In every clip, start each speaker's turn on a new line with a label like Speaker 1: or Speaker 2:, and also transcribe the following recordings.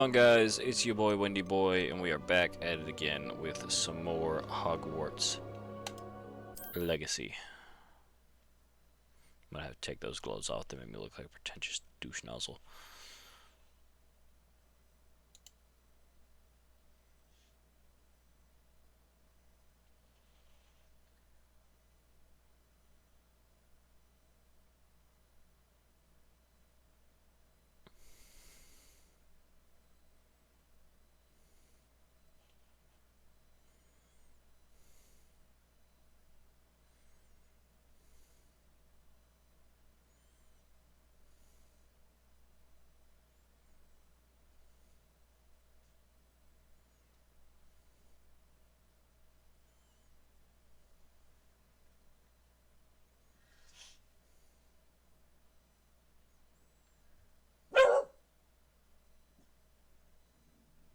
Speaker 1: On guys, it's your boy Wendy Boy, and we are back at it again with some more Hogwarts Legacy. I'm gonna have to take those gloves off. They make me look like a pretentious douche nozzle.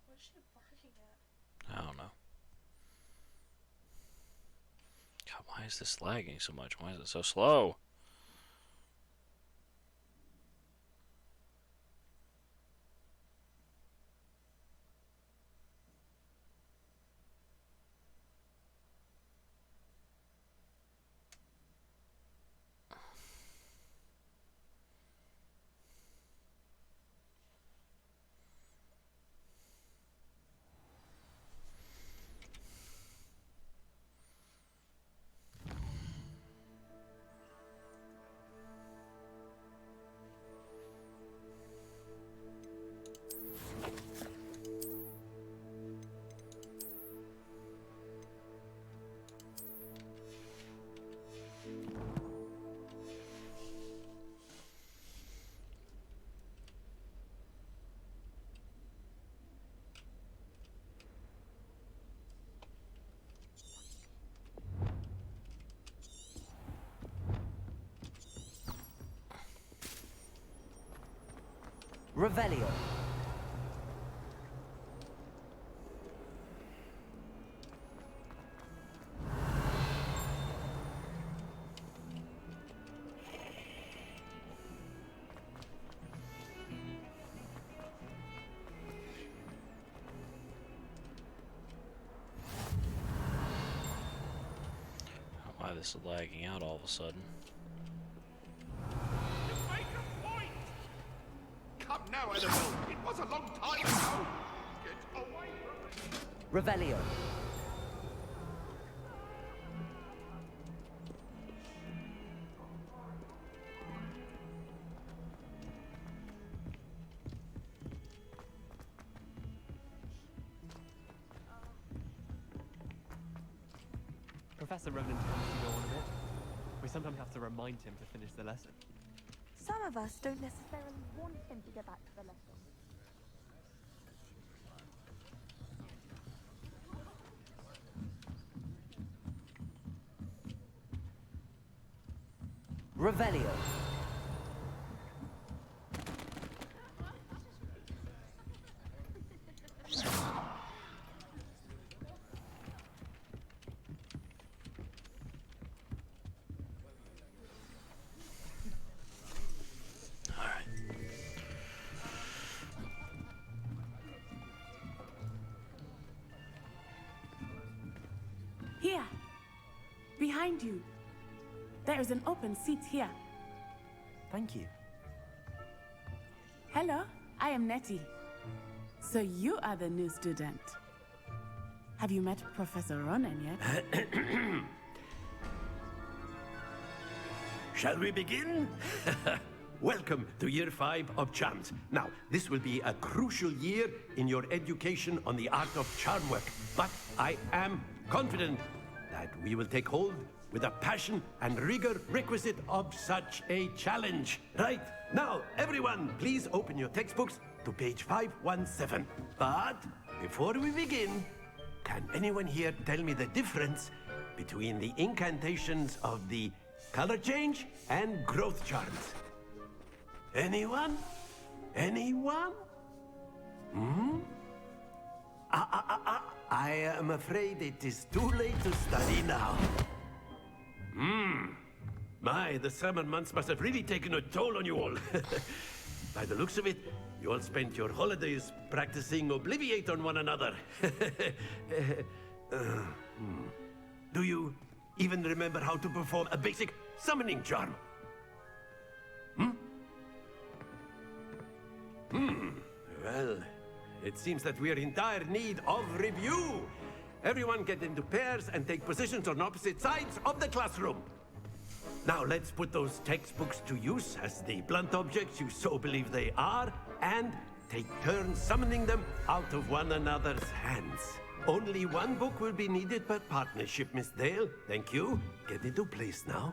Speaker 2: What's she barking
Speaker 1: I don't know. God, why is this lagging so much? Why is it so slow?
Speaker 3: Revelio.
Speaker 1: Why this is lagging out all of a sudden?
Speaker 4: Come now, Annabelle. It was a long time ago. Get away from me.
Speaker 3: Revelio.
Speaker 5: Professor Ronan tends to go on a bit. We sometimes have to remind him to finish the lesson.
Speaker 2: Some of us don't necessarily want him to get back to the lesson.
Speaker 3: Revelio.
Speaker 1: Alright.
Speaker 6: Here, behind you. There is an open seat here.
Speaker 3: Thank you.
Speaker 6: Hello, I am Nettie. So you are the new student. Have you met Professor Ronan yet?
Speaker 7: Shall we begin? Welcome to year 5 of charms. Now, this will be a crucial year in your education on the art of charm work. But I am confident that we will take hold with a passion and rigor requisite of such a challenge. Right, now, everyone, please open your textbooks to page 517. But before we begin, can anyone here tell me the difference between the incantations of the color change and growth charms? Anyone? Anyone? I am afraid it is too late to study now. My, the summer months must have really taken a toll on you all. By the looks of it, you all spent your holidays practicing Obliviate on one another. Do you even remember how to perform a basic summoning charm? Well, it seems that we are in dire need of review. Everyone get into pairs and take positions on opposite sides of the classroom. Now let's put those textbooks to use as the blunt objects you so believe they are, and take turns summoning them out of one another's hands. Only one book will be needed per partnership, Miss Dale. Thank you. Get into place now.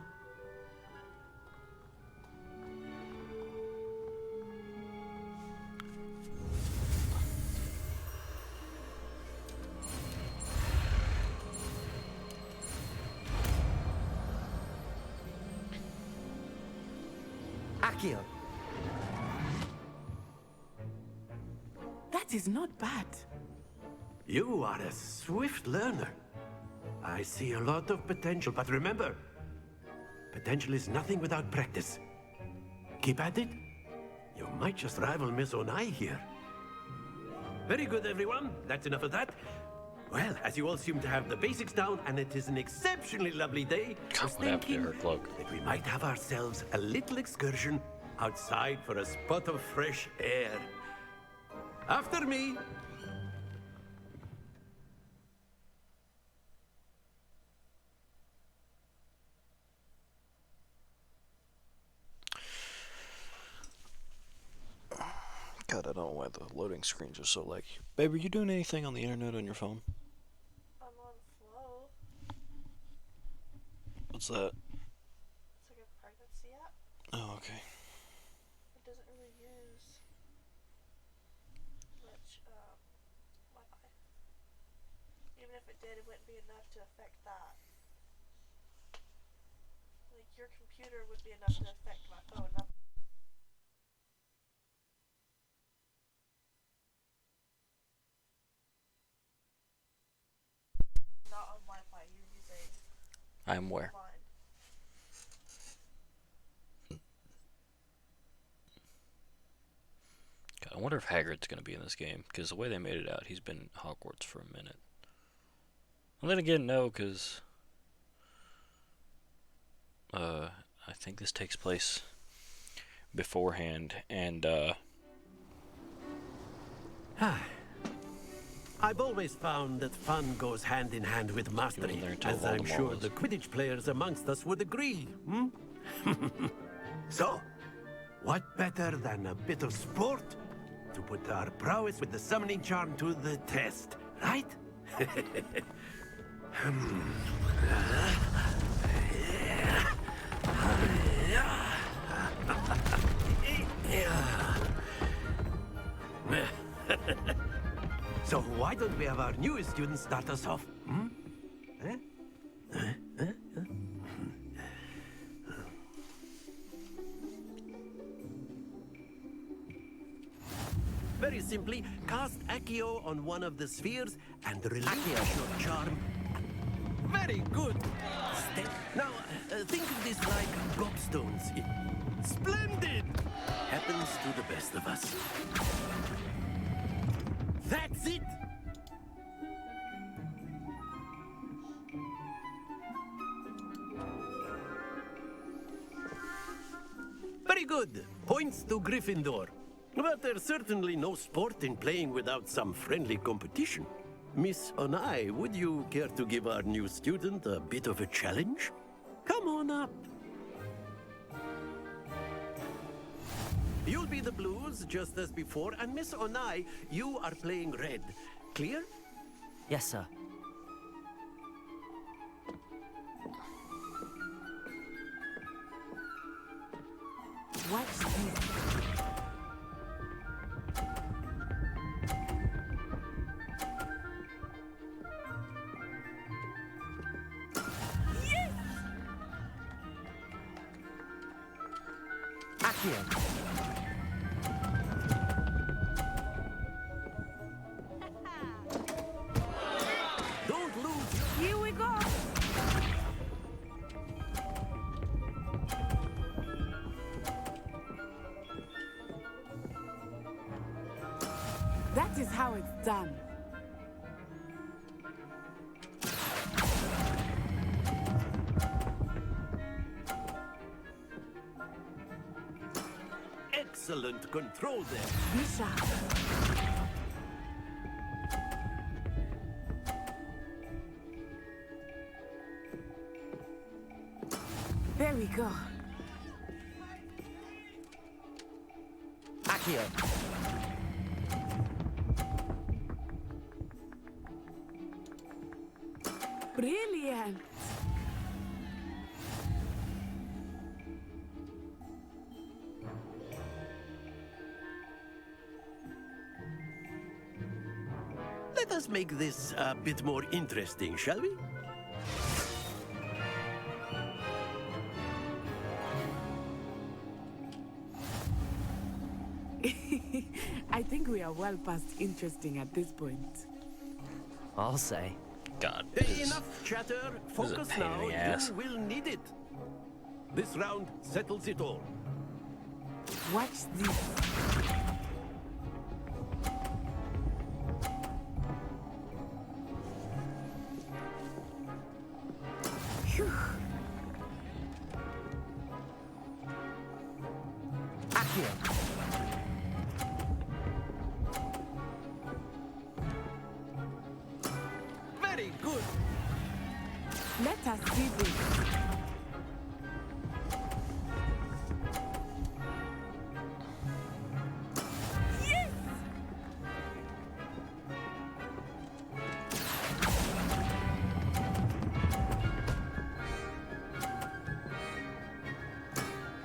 Speaker 3: Accio.
Speaker 6: That is not bad.
Speaker 7: You are a swift learner. I see a lot of potential, but remember, potential is nothing without practice. Keep at it. You might just rival Miss Onai here. Very good, everyone. That's enough of that. Well, as you all seem to have the basics down, and it is an exceptionally lovely day, I was
Speaker 1: What happened to
Speaker 7: thinking
Speaker 1: her cloak?
Speaker 7: that we might have ourselves a little excursion outside for a spot of fresh air. After me.
Speaker 1: God, I don't know why the loading screens are so laggy. Babe, are you doing anything on the internet on your phone?
Speaker 8: I'm on Flow.
Speaker 1: What's that?
Speaker 8: It's like a pregnancy app.
Speaker 1: Oh, okay.
Speaker 8: It doesn't really use much Wi-Fi. Even if it did, it wouldn't be enough to affect that. Like your computer would be enough to affect my phone. Not on Wi-Fi. You're using
Speaker 1: I'm where?
Speaker 8: line.
Speaker 1: God, I wonder if Hagrid's gonna be in this game, because the way they made it out, he's been in Hogwarts for a minute. And then again, no, because I think this takes place beforehand, and
Speaker 7: I've always found that fun goes hand in hand with mastery,
Speaker 1: there until
Speaker 7: as I'm
Speaker 1: Voldemort
Speaker 7: sure
Speaker 1: was.
Speaker 7: the Quidditch players amongst us would agree. So, what better than a bit of sport to put our prowess with the summoning charm to the test, right? So why don't we have our newest student start us off? Very simply, cast Accio on one of the spheres and relinquish your charm. Very good. Now, think of this like gobstones. Splendid! Happens to the best of us. That's it! Very good. Points to Gryffindor. But there's certainly no sport in playing without some friendly competition. Miss Onai, would you care to give our new student a bit of a challenge? Come on up. You'll be the blues, just as before, and Miss Onai, you are playing red. Clear?
Speaker 3: Yes, sir.
Speaker 6: What's this?
Speaker 3: Accio.
Speaker 7: Don't lose.
Speaker 6: Here we go. Now it's done.
Speaker 7: Excellent control there.
Speaker 6: Be sharp. There we go.
Speaker 3: Accio.
Speaker 6: Brilliant.
Speaker 7: Let us make this a bit more interesting, shall we?
Speaker 6: I think we are well past interesting at this point.
Speaker 3: I'll say.
Speaker 1: God.
Speaker 7: Hey, enough chatter.
Speaker 1: is a
Speaker 7: Focus
Speaker 1: pain in
Speaker 7: now.
Speaker 1: the ass.
Speaker 7: You will need it. This round settles it all.
Speaker 6: Watch this. Phew.
Speaker 3: Accio.
Speaker 7: Very good.
Speaker 6: Let us see this. Yes!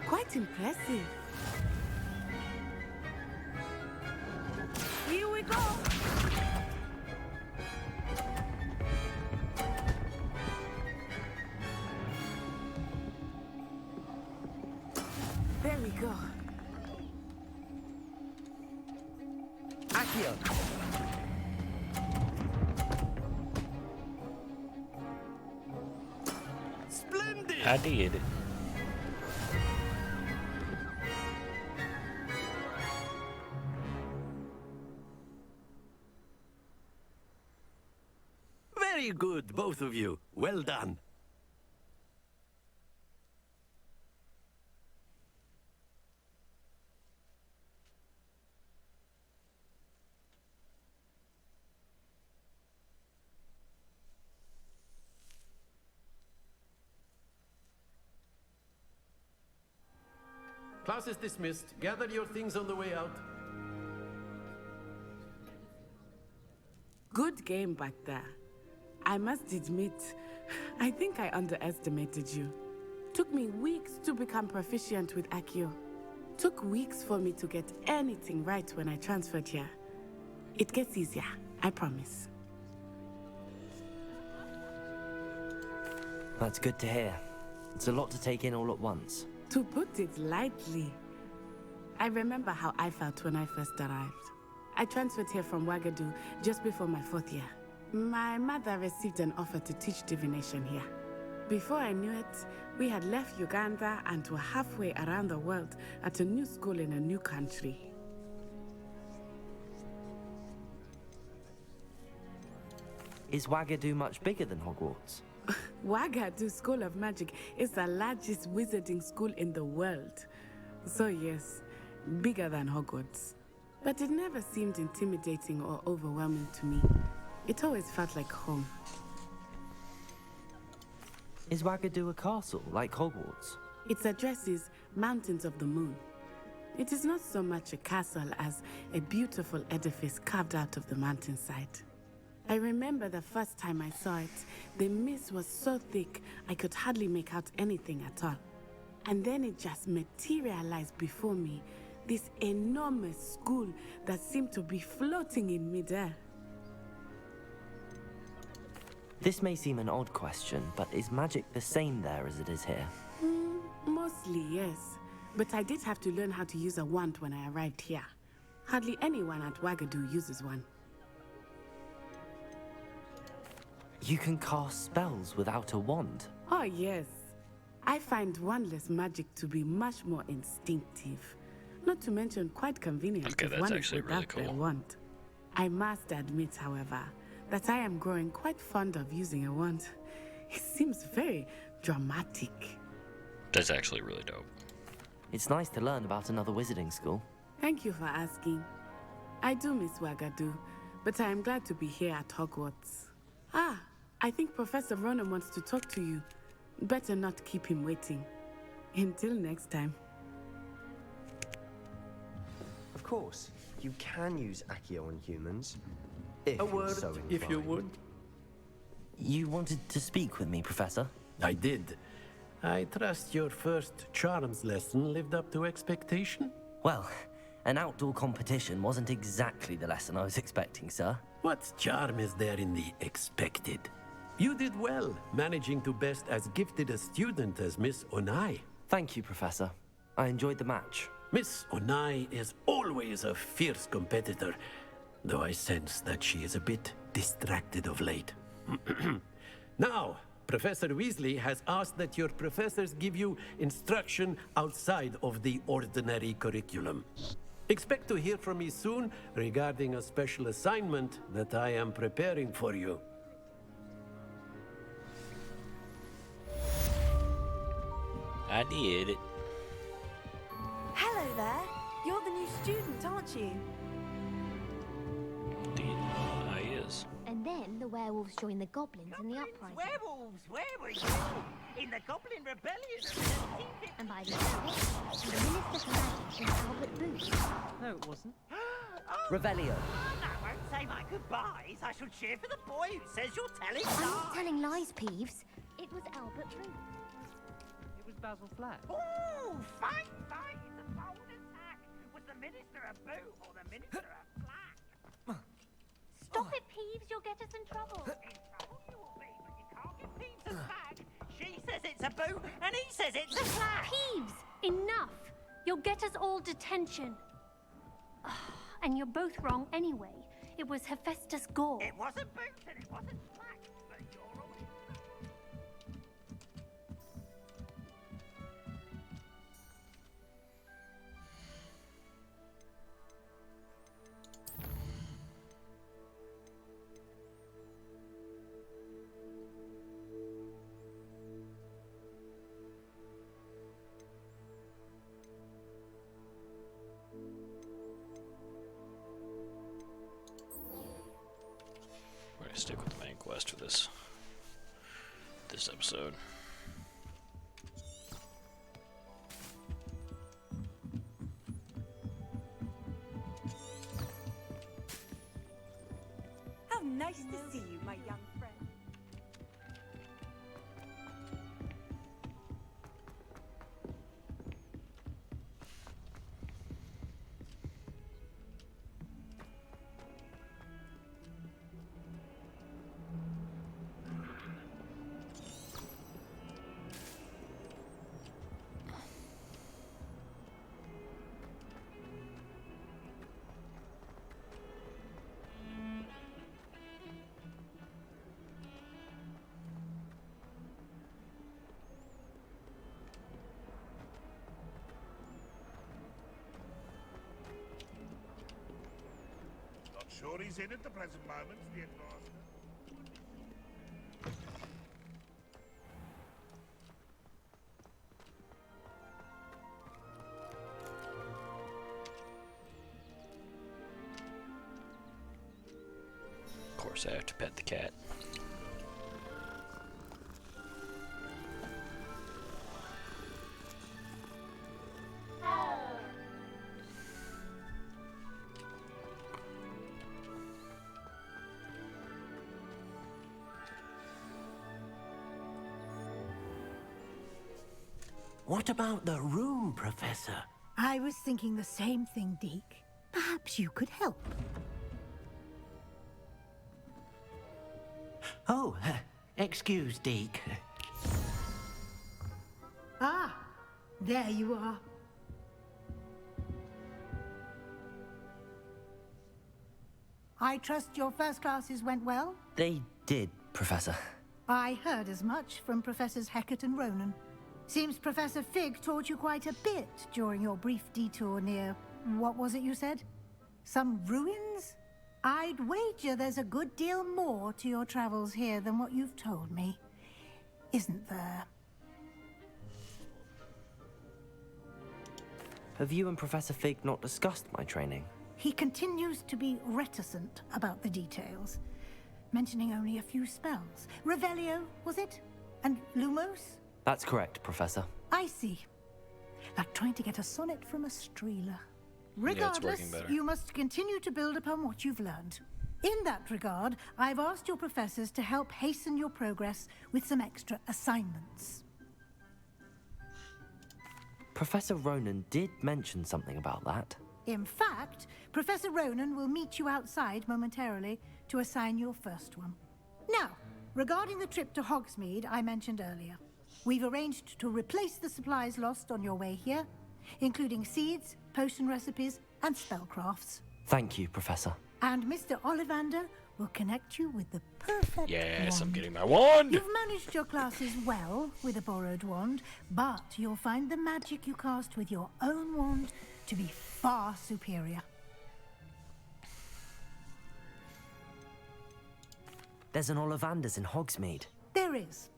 Speaker 6: Quite impressive. Here we go. There we go.
Speaker 3: Accio.
Speaker 7: Splendid.
Speaker 1: I did.
Speaker 7: Very good, both of you. Well done. Class is dismissed. Gather your things on the way out.
Speaker 6: Good game back there. I must admit, I think I underestimated you. Took me weeks to become proficient with Accio. Took weeks for me to get anything right when I transferred here. It gets easier, I promise.
Speaker 3: That's good to hear. It's a lot to take in all at once.
Speaker 6: To put it lightly, I remember how I felt when I first arrived. I transferred here from Wagadu just before my 4th year. My mother received an offer to teach divination here. Before I knew it, we had left Uganda and were halfway around the world at a new school in a new country.
Speaker 3: Is Wagadu much bigger than Hogwarts?
Speaker 6: Wagadu School of Magic is the largest wizarding school in the world. So yes, bigger than Hogwarts. But it never seemed intimidating or overwhelming to me. It always felt like home.
Speaker 3: Is Wagadu a castle, like Hogwarts?
Speaker 6: Its address is Mountains of the Moon. It is not so much a castle as a beautiful edifice carved out of the mountainside. I remember the first time I saw it, the mist was so thick I could hardly make out anything at all. And then it just materialized before me, this enormous school that seemed to be floating in midair.
Speaker 3: This may seem an odd question, but is magic the same there as it is here?
Speaker 6: Mostly, yes. But I did have to learn how to use a wand when I arrived here. Hardly anyone at Wagadu uses one.
Speaker 3: You can cast spells without a wand.
Speaker 6: Oh, yes. I find wandless magic to be much more instinctive. Not to mention quite convenient
Speaker 1: Okay,
Speaker 6: if
Speaker 1: that's
Speaker 6: one is
Speaker 1: actually really
Speaker 6: without their
Speaker 1: cool.
Speaker 6: wand. I must admit, however, that I am growing quite fond of using a wand. It seems very dramatic.
Speaker 1: That's actually really dope.
Speaker 3: It's nice to learn about another wizarding school.
Speaker 6: Thank you for asking. I do miss Wagadu, but I am glad to be here at Hogwarts. Ah, I think Professor Ronan wants to talk to you. Better not keep him waiting. Until next time.
Speaker 9: Of course, you can use Accio on humans. If
Speaker 7: A
Speaker 9: you're
Speaker 7: word,
Speaker 9: so
Speaker 7: if you
Speaker 9: inclined.
Speaker 7: would.
Speaker 3: You wanted to speak with me, Professor?
Speaker 7: I did. I trust your first charms lesson lived up to expectation?
Speaker 3: Well, an outdoor competition wasn't exactly the lesson I was expecting, sir.
Speaker 7: What charm is there in the expected? You did well, managing to best as gifted a student as Miss Onai.
Speaker 3: Thank you, Professor. I enjoyed the match.
Speaker 7: Miss Onai is always a fierce competitor, though I sense that she is a bit distracted of late. Now, Professor Weasley has asked that your professors give you instruction outside of the ordinary curriculum. Expect to hear from me soon regarding a special assignment that I am preparing for you.
Speaker 1: I did it.
Speaker 2: Hello there. You're the new student, aren't you?
Speaker 1: Indeed, I is.
Speaker 10: And then the werewolves joined the goblins in the uprising.
Speaker 11: Werewolves, where were you? In the Goblin Rebellion.
Speaker 10: And by the end of it, the Minister for Magic was Albert Booth.
Speaker 5: No, it wasn't.
Speaker 3: Revelio.
Speaker 11: I won't say my goodbyes. I shall cheer for the boy who says you're telling
Speaker 10: I'm
Speaker 11: lies.
Speaker 10: not telling lies, Peeves. It was Albert Booth.
Speaker 5: It was Basil Flack.
Speaker 11: Ooh, fight, fight. It's a bold attack. Was the Minister a boo or the Minister a flack?
Speaker 10: Stop it, Peeves. You'll get us in trouble.
Speaker 11: In trouble you will be, but you can't get Peeves a flag. She says it's a boo, and he says it's a flag.
Speaker 10: Peeves, enough. You'll get us all detention. And you're both wrong anyway. It was Hephaestus Gore.
Speaker 11: It wasn't boot and it wasn't flag, but you're all...
Speaker 1: We're gonna stick with the main quest for this episode.
Speaker 2: How nice to see you, my young friend.
Speaker 4: Not sure he's in at the present moment, the headmaster.
Speaker 1: Of course, I have to pet the cat.
Speaker 7: What about the room, Professor?
Speaker 12: I was thinking the same thing, Deke. Perhaps you could help.
Speaker 7: Oh, excuse, Deke.
Speaker 12: Ah, there you are. I trust your first classes went well?
Speaker 3: They did, Professor.
Speaker 12: I heard as much from Professors Hecat and Ronan. Seems Professor Fig taught you quite a bit during your brief detour near... what was it you said? Some ruins? I'd wager there's a good deal more to your travels here than what you've told me. Isn't there?
Speaker 3: Have you and Professor Fig not discussed my training?
Speaker 12: He continues to be reticent about the details, mentioning only a few spells. Revelio, was it? And Lumos?
Speaker 3: That's correct, Professor.
Speaker 12: I see. Like trying to get a sonnet from a streeler.
Speaker 1: Yeah, it's
Speaker 12: Regardless,
Speaker 1: working better.
Speaker 12: you must continue to build upon what you've learned. In that regard, I've asked your professors to help hasten your progress with some extra assignments.
Speaker 3: Professor Ronan did mention something about that.
Speaker 12: In fact, Professor Ronan will meet you outside momentarily to assign your first one. Now, regarding the trip to Hogsmeade I mentioned earlier, we've arranged to replace the supplies lost on your way here, including seeds, potion recipes, and spellcrafts.
Speaker 3: Thank you, Professor.
Speaker 12: And Mr. Ollivander will connect you with the perfect
Speaker 1: Yes, I'm
Speaker 12: wand.
Speaker 1: getting my wand!
Speaker 12: You've managed your classes well with a borrowed wand, but you'll find the magic you cast with your own wand to be far superior.
Speaker 3: There's an Ollivander's in Hogsmeade.
Speaker 12: There is.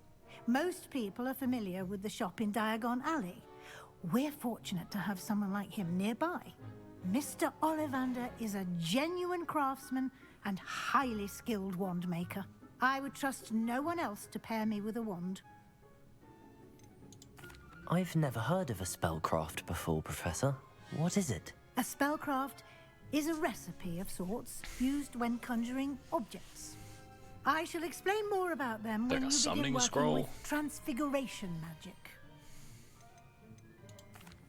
Speaker 12: Most people are familiar with the shop in Diagon Alley. We're fortunate to have someone like him nearby. Mr. Ollivander is a genuine craftsman and highly skilled wand maker. I would trust no one else to pair me with a wand.
Speaker 3: I've never heard of a spellcraft before, Professor. What is it?
Speaker 12: A spellcraft is a recipe of sorts used when conjuring objects. I shall explain more about them
Speaker 1: Like
Speaker 12: when
Speaker 1: a
Speaker 12: you begin
Speaker 1: summoning
Speaker 12: working
Speaker 1: scroll?
Speaker 12: with transfiguration magic.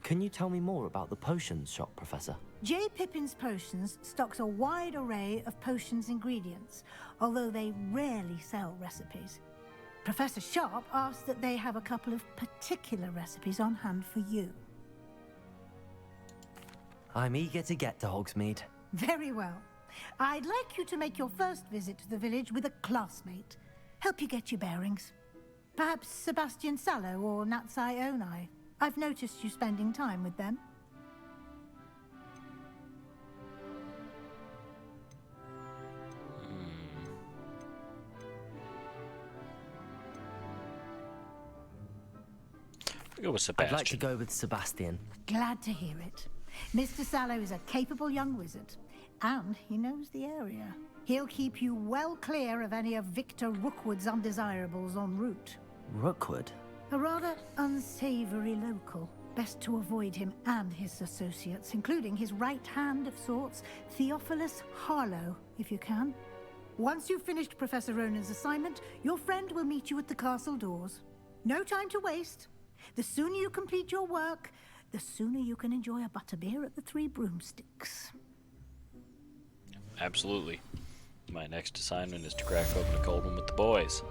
Speaker 3: Can you tell me more about the potions shop, Professor?
Speaker 12: J. Pippin's Potions stocks a wide array of potions ingredients, although they rarely sell recipes. Professor Sharp asks that they have a couple of particular recipes on hand for you.
Speaker 3: I'm eager to get to Hogsmeade.
Speaker 12: Very well. I'd like you to make your first visit to the village with a classmate. Help you get your bearings. Perhaps Sebastian Sallow or Natsai Onai. I've noticed you spending time with them.
Speaker 1: Go with Sebastian.
Speaker 3: I'd like to go with Sebastian.
Speaker 12: Glad to hear it. Mr. Sallow is a capable young wizard, and he knows the area. He'll keep you well clear of any of Victor Rookwood's undesirables en route.
Speaker 3: Rookwood?
Speaker 12: A rather unsavory local. Best to avoid him and his associates, including his right hand of sorts, Theophilus Harlow, if you can. Once you've finished Professor Ronan's assignment, your friend will meet you at the castle doors. No time to waste. The sooner you complete your work, the sooner you can enjoy a butterbeer at the Three Broomsticks.
Speaker 1: Absolutely. My next assignment is to crack open a cold one with the boys.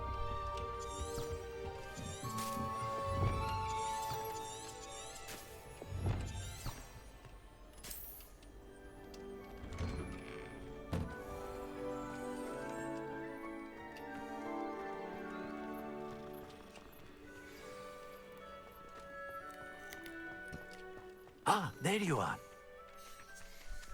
Speaker 7: Ah, there you are.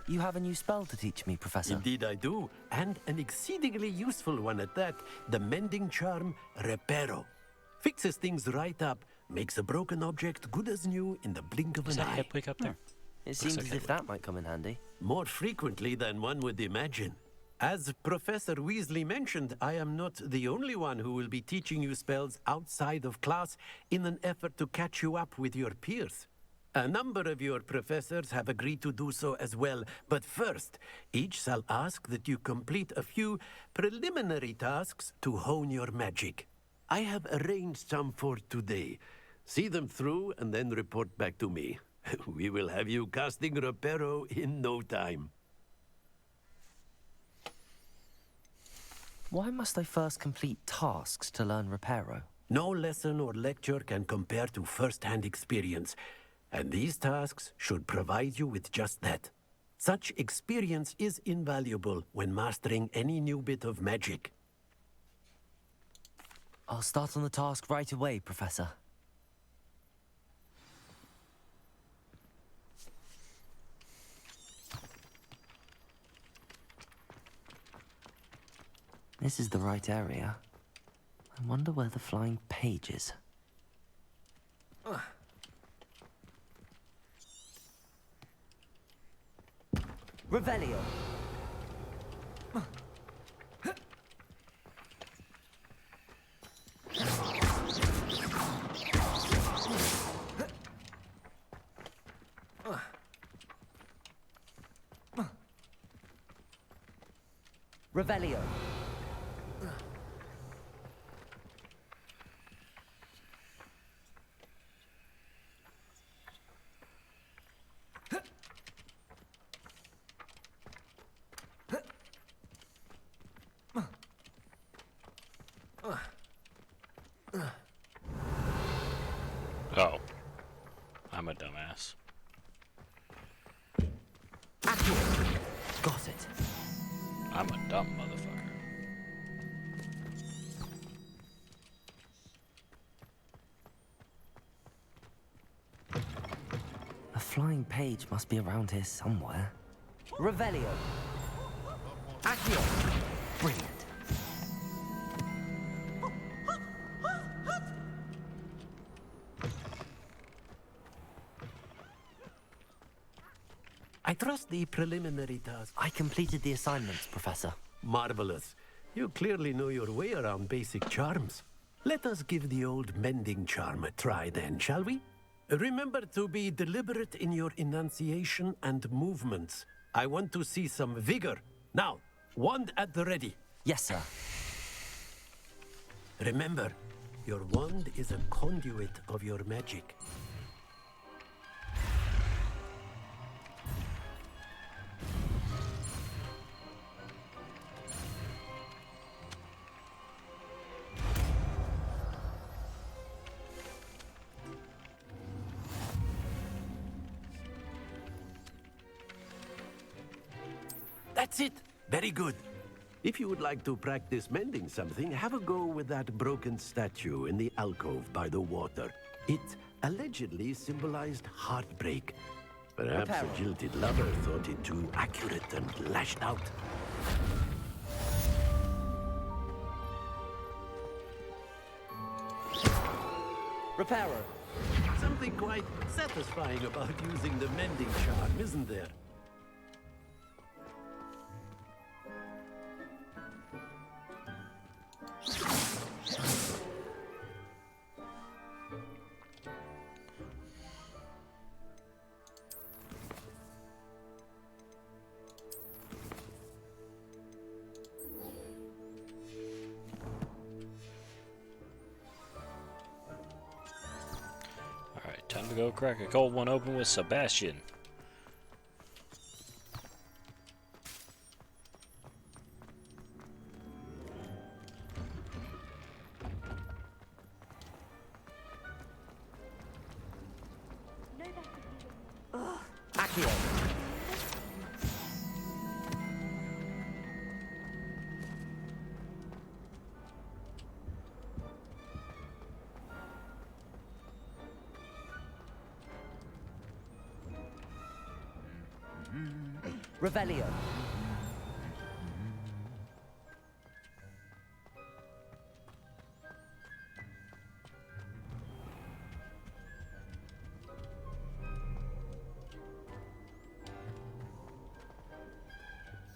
Speaker 3: You have a new spell to teach me, Professor.
Speaker 7: Indeed I do, and an exceedingly useful one at that. The mending charm, Reparo. Fixes things right up, makes a broken object good as new in the blink of
Speaker 1: Is
Speaker 7: an
Speaker 1: that
Speaker 7: eye.
Speaker 1: Hedwig up there?
Speaker 3: It seems as if that might come in handy.
Speaker 7: More frequently than one would imagine. As Professor Weasley mentioned, I am not the only one who will be teaching you spells outside of class in an effort to catch you up with your peers. A number of your professors have agreed to do so as well, but first, each shall ask that you complete a few preliminary tasks to hone your magic. I have arranged some for today. See them through and then report back to me. We will have you casting Reparo in no time.
Speaker 3: Why must I first complete tasks to learn Reparo?
Speaker 7: No lesson or lecture can compare to first-hand experience. And these tasks should provide you with just that. Such experience is invaluable when mastering any new bit of magic.
Speaker 3: I'll start on the task right away, Professor. This is the right area. I wonder where the flying page is. Revelio. Revelio.
Speaker 1: Oh. I'm a dumbass.
Speaker 3: Got it.
Speaker 1: I'm a dumb motherfucker.
Speaker 3: A flying page must be around here somewhere. Revelio. Accio. Brilliant.
Speaker 7: I trust the preliminary task.
Speaker 3: I completed the assignments, Professor.
Speaker 7: Marvelous. You clearly know your way around basic charms. Let us give the old mending charm a try then, shall we? Remember to be deliberate in your enunciation and movements. I want to see some vigor. Now, wand at the ready.
Speaker 3: Yes, sir.
Speaker 7: Remember, your wand is a conduit of your magic. That's it. Very good. If you would like to practice mending something, have a go with that broken statue in the alcove by the water. It allegedly symbolized heartbreak. Perhaps a jilted lover thought it too accurate and lashed out.
Speaker 3: Reparo.
Speaker 7: Something quite satisfying about using the mending charm, isn't there?
Speaker 1: Alright, time to go crack a cold one open with Sebastian.
Speaker 3: Accio. Revelio.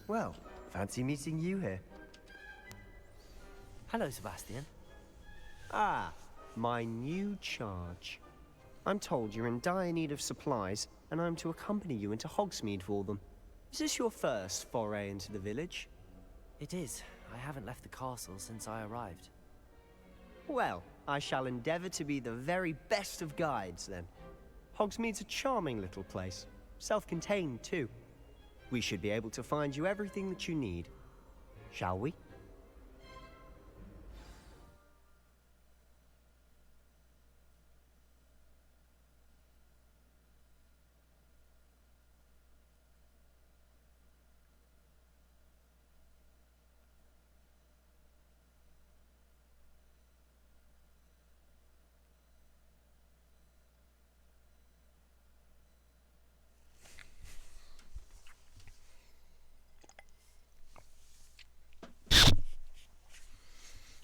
Speaker 9: Well, fancy meeting you here.
Speaker 3: Hello, Sebastian.
Speaker 9: Ah, my new charge. I'm told you're in dire need of supplies, and I'm to accompany you into Hogsmeade for them. Is this your first foray into the village?
Speaker 3: It is. I haven't left the castle since I arrived.
Speaker 9: Well, I shall endeavor to be the very best of guides, then. Hogsmeade's a charming little place. Self-contained, too. We should be able to find you everything that you need. Shall we?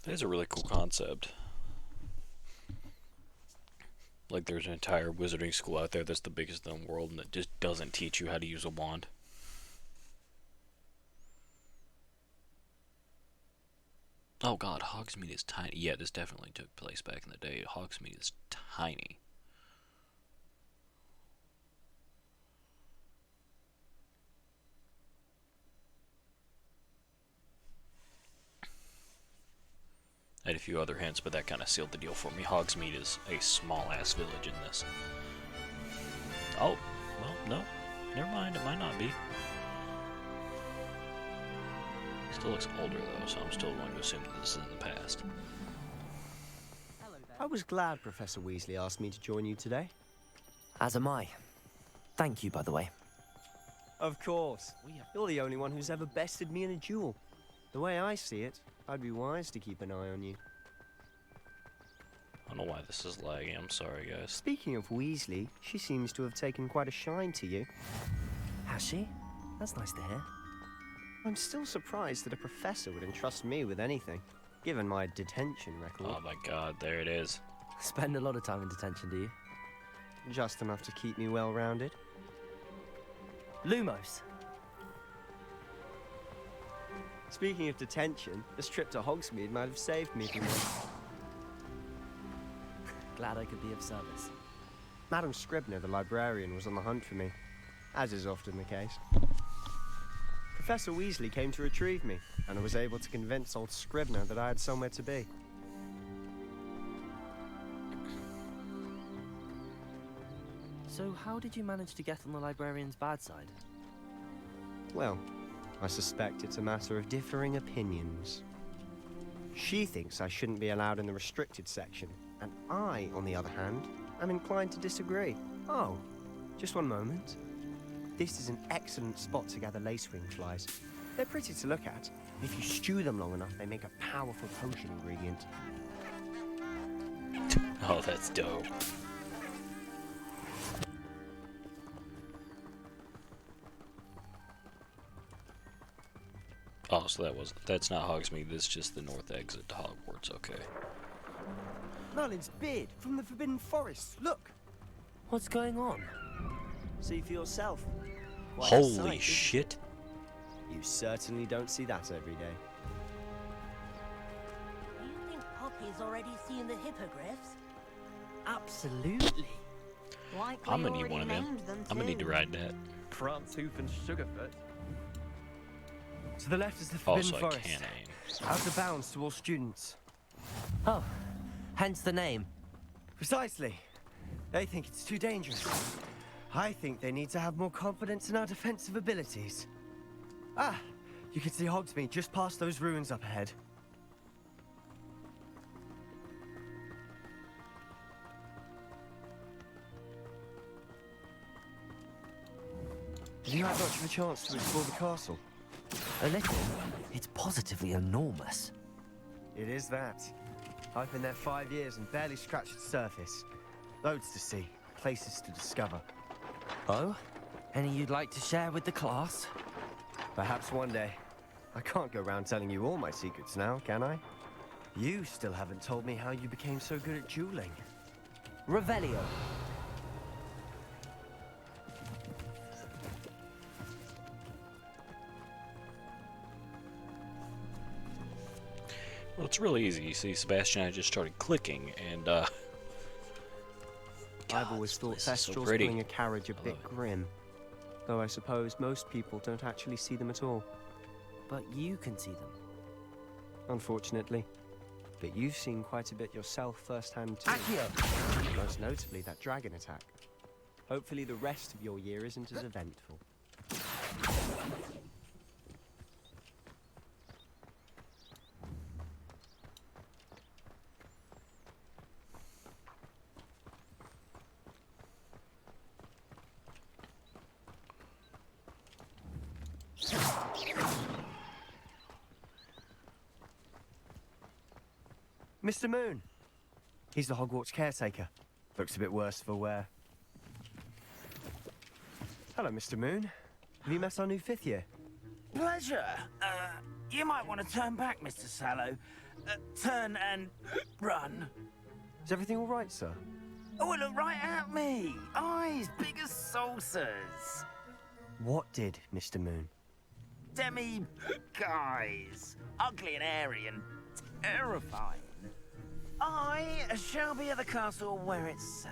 Speaker 1: That is a really cool concept. Like, there's an entire wizarding school out there that's the biggest in the world, and it just doesn't teach you how to use a wand. Oh god, Hogsmeade is tiny. Yeah, this definitely took place back in the day. Hogsmeade is tiny. I had a few other hints, but that kind of sealed the deal for me. Hogsmeade is a small-ass village in this. Oh, well, no. Never mind, it might not be. Still looks older, though, so I'm still going to assume that this is in the past.
Speaker 9: I was glad Professor Weasley asked me to join you today.
Speaker 3: As am I. Thank you, by the way.
Speaker 9: Of course. You're the only one who's ever bested me in a duel. The way I see it, I'd be wise to keep an eye on you.
Speaker 1: I don't know why this is lagging. I'm sorry, guys.
Speaker 9: Speaking of Weasley, she seems to have taken quite a shine to you.
Speaker 3: Has she? That's nice to hear.
Speaker 9: I'm still surprised that a professor would entrust me with anything, given my detention record.
Speaker 1: Oh my god, there it is.
Speaker 3: Spend a lot of time in detention, do you?
Speaker 9: Just enough to keep me well-rounded.
Speaker 3: Lumos.
Speaker 9: Speaking of detention, this trip to Hogsmeade might have saved me from one.
Speaker 3: Glad I could be of service.
Speaker 9: Madam Scribner, the librarian, was on the hunt for me, as is often the case. Professor Weasley came to retrieve me, and I was able to convince old Scribner that I had somewhere to be.
Speaker 3: So how did you manage to get on the librarian's bad side?
Speaker 9: Well, I suspect it's a matter of differing opinions. She thinks I shouldn't be allowed in the restricted section, and I, on the other hand, am inclined to disagree. Oh, just one moment. This is an excellent spot to gather lacewing flies. They're pretty to look at. If you stew them long enough, they make a powerful potion ingredient.
Speaker 1: Oh, that's dope. Oh, so that's not Hogsmeade, that's just the north exit to Hogwarts, okay.
Speaker 9: Merlin's beard from the Forbidden Forest. Look!
Speaker 3: What's going on?
Speaker 9: See for yourself. Quite a
Speaker 1: Holy
Speaker 9: sight,
Speaker 1: shit.
Speaker 9: You certainly don't see that every day.
Speaker 11: Do you think Poppy's already seen the hippogriffs?
Speaker 3: Absolutely.
Speaker 11: Likely
Speaker 1: I'm gonna need
Speaker 11: already
Speaker 1: one of them.
Speaker 11: named them
Speaker 1: I'm gonna need to
Speaker 11: too.
Speaker 1: ride that.
Speaker 5: Prantzoof and Sugarfoot.
Speaker 9: To the left is the
Speaker 1: Oh,
Speaker 9: Forbidden
Speaker 1: so I
Speaker 9: Forest.
Speaker 1: can aim.
Speaker 9: Out of bounds to all students.
Speaker 3: Oh, hence the name.
Speaker 9: Precisely. They think it's too dangerous. I think they need to have more confidence in our defensive abilities. Ah, you can see Hogsmeade just past those ruins up ahead. Have you had much of a chance to explore the castle?
Speaker 3: A little. It's positively enormous.
Speaker 9: It is that. I've been there 5 years and barely scratched the surface. Loads to see, places to discover.
Speaker 3: Oh? Any you'd like to share with the class?
Speaker 9: Perhaps one day. I can't go around telling you all my secrets now, can I? You still haven't told me how you became so good at dueling.
Speaker 3: Revelio.
Speaker 1: Well, it's really easy. You see, Sebastian and I just started clicking, and,
Speaker 9: I've always thought
Speaker 1: this is so
Speaker 9: Thestrals
Speaker 1: pretty.
Speaker 9: pulling a carriage a bit grim. Though I suppose most people don't actually see them at all.
Speaker 3: But you can see them.
Speaker 9: Unfortunately. But you've seen quite a bit yourself firsthand too.
Speaker 3: Accio!
Speaker 9: Most notably that dragon attack. Hopefully the rest of your year isn't as eventful. Mr. Moon. He's the Hogwarts caretaker. Looks a bit worse for wear. Hello, Mr. Moon. Have you met our new 5th year?
Speaker 11: Pleasure. You might want to turn back, Mr. Sallow.
Speaker 13: turn and run.
Speaker 9: Is everything all right, sir?
Speaker 13: Oh, look right at me. Eyes big as saucers.
Speaker 9: What did, Mr. Moon?
Speaker 13: Demi guys. Ugly and hairy and terrifying. I shall be at the castle where it's safe.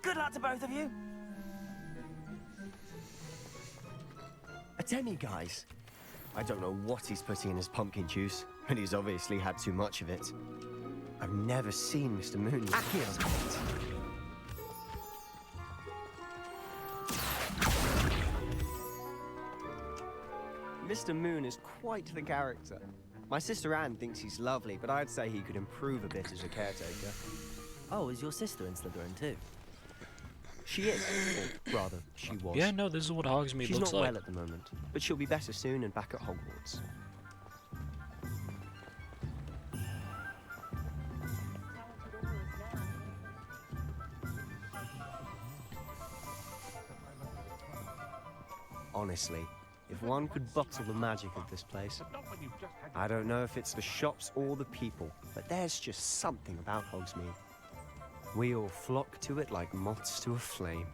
Speaker 13: Good luck to both of you.
Speaker 9: A demi-guise? I don't know what he's putting in his pumpkin juice, but he's obviously had too much of it. I've never seen Mr. Moon acting as it. Mr. Moon is quite the character. My sister Anne thinks he's lovely, but I'd say he could improve a bit as a caretaker.
Speaker 3: Oh, is your sister in Slytherin too?
Speaker 9: She is, or rather, she was.
Speaker 1: Yeah, no, this is what Hogsmeade
Speaker 9: She's
Speaker 1: looks
Speaker 9: not
Speaker 1: like.
Speaker 9: well at the moment, but she'll be better soon and back at Hogwarts. Honestly, if one could bottle the magic of this place. I don't know if it's the shops or the people, but there's just something about Hogsmeade. We all flock to it like moths to a flame.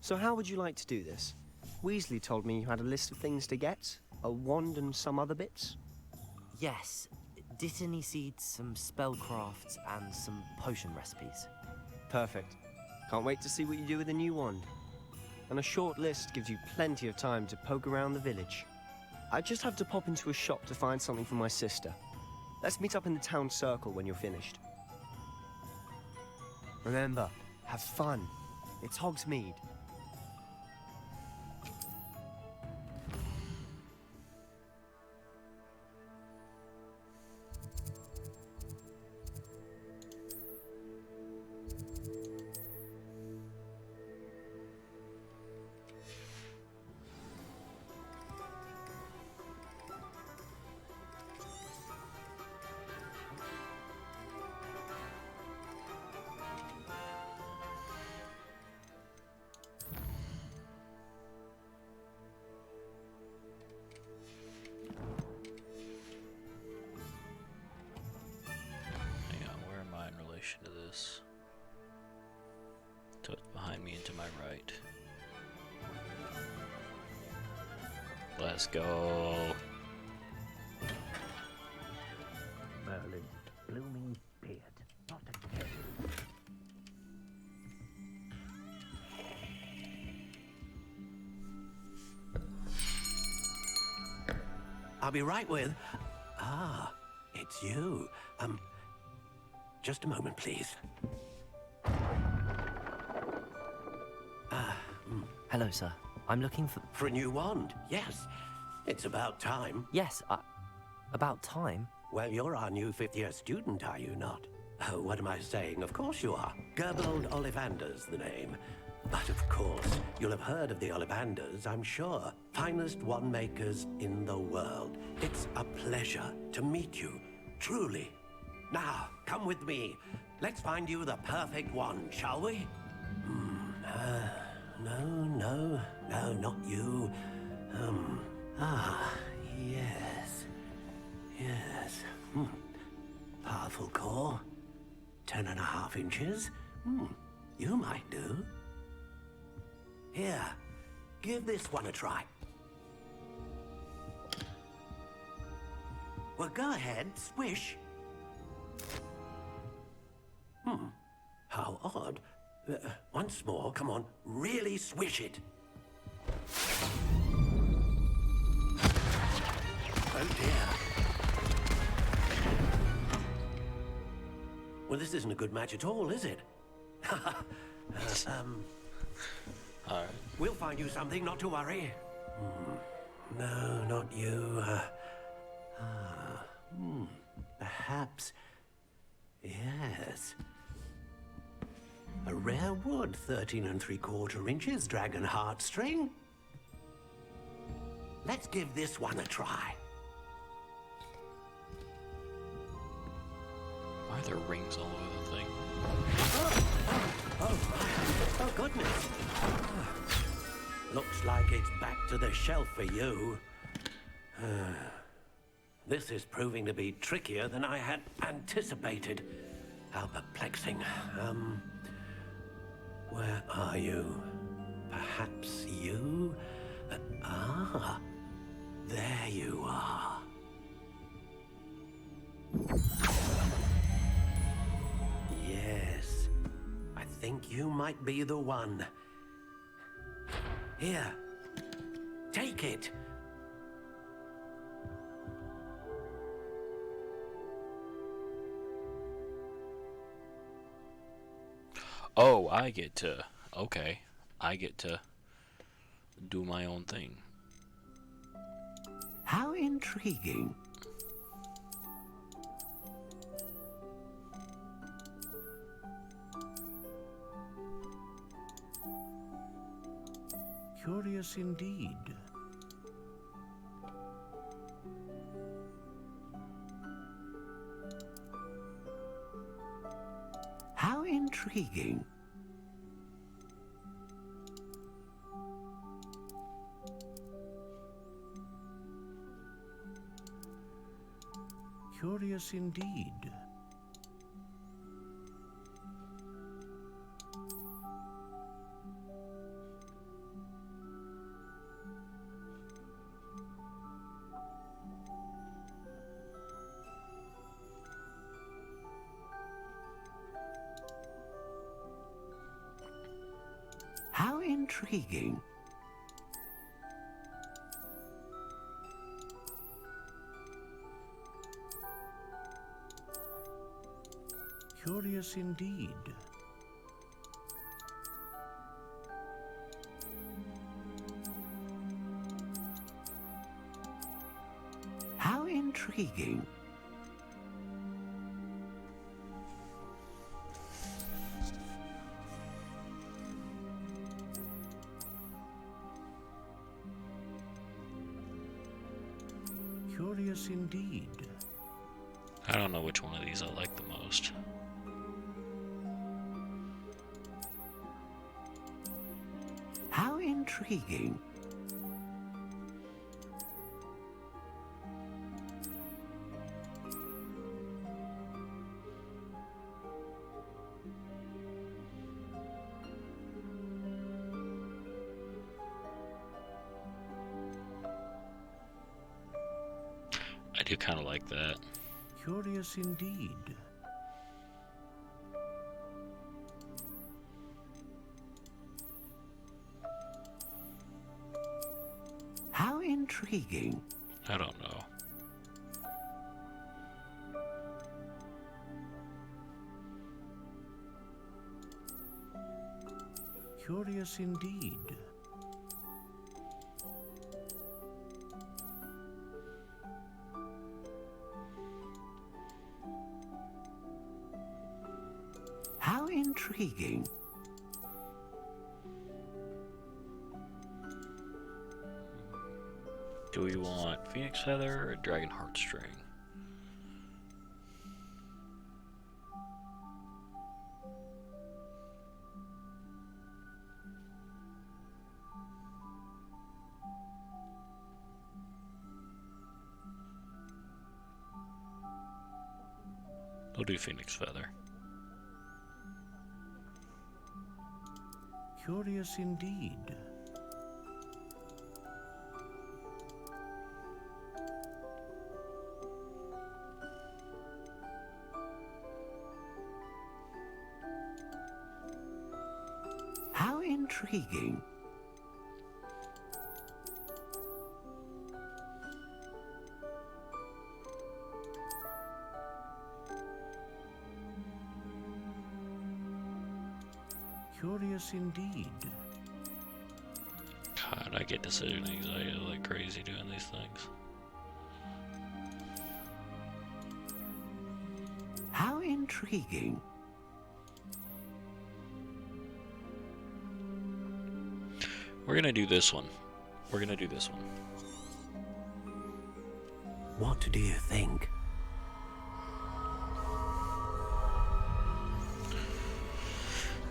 Speaker 9: So how would you like to do this? Weasley told me you had a list of things to get, a wand and some other bits.
Speaker 3: Yes. Dittany seeds, some spellcrafts, and some potion recipes.
Speaker 9: Perfect. Can't wait to see what you do with the new wand. And a short list gives you plenty of time to poke around the village. I just have to pop into a shop to find something for my sister. Let's meet up in the town circle when you're finished. Remember, have fun. It's Hogsmeade.
Speaker 1: To this. To behind me and to my right. Let's go.
Speaker 11: Merlin's blooming beard, not again.
Speaker 7: I'll be right with... Ah, it's you. Just a moment, please.
Speaker 3: Hello, sir. I'm looking for...
Speaker 7: For a new wand, yes. It's about time.
Speaker 3: Yes, about time?
Speaker 7: Well, you're our new fifth-year student, are you not? Oh, what am I saying? Of course you are. Gerbold Ollivander's the name. But of course, you'll have heard of the Ollivanders, I'm sure. Finest wand makers in the world. It's a pleasure to meet you, truly. Now, come with me. Let's find you the perfect wand, shall we? No, not you. Yes. Powerful core. 10.5 inches. You might do. Here, give this one a try. Well, go ahead, swish. How odd. Once more, come on, really swish it. Oh dear. Well, this isn't a good match at all, is it?
Speaker 1: Alright.
Speaker 7: We'll find you something, not to worry. No, not you. Perhaps... Yes. A rare wood, 13 3/4 inches, dragon heartstring. Let's give this one a try.
Speaker 1: Why are there rings all over the thing?
Speaker 7: Oh, Looks like it's back to the shelf for you. This is proving to be trickier than I had anticipated. How perplexing. Where are you? Perhaps you? There you are. Yes, I think you might be the one. Here, take it.
Speaker 1: Oh, I get to... Okay. I get to do my own thing.
Speaker 7: How intriguing. Curious indeed. How intriguing. Curious indeed. How intriguing. Curious indeed. How intriguing. Curious indeed.
Speaker 1: I don't know which one of these I like the most.
Speaker 7: How intriguing.
Speaker 1: I do kind of like that.
Speaker 7: Curious indeed. How intriguing.
Speaker 1: I don't know.
Speaker 7: Curious indeed. How intriguing.
Speaker 1: Do we want Phoenix Feather or Dragon Heartstring? We'll do Phoenix Feather.
Speaker 7: Curious indeed. How intriguing. Curious indeed.
Speaker 1: God, I get decision anxiety like crazy doing these things.
Speaker 7: How intriguing.
Speaker 1: We're gonna do this one. We're gonna do this one.
Speaker 7: What do you think?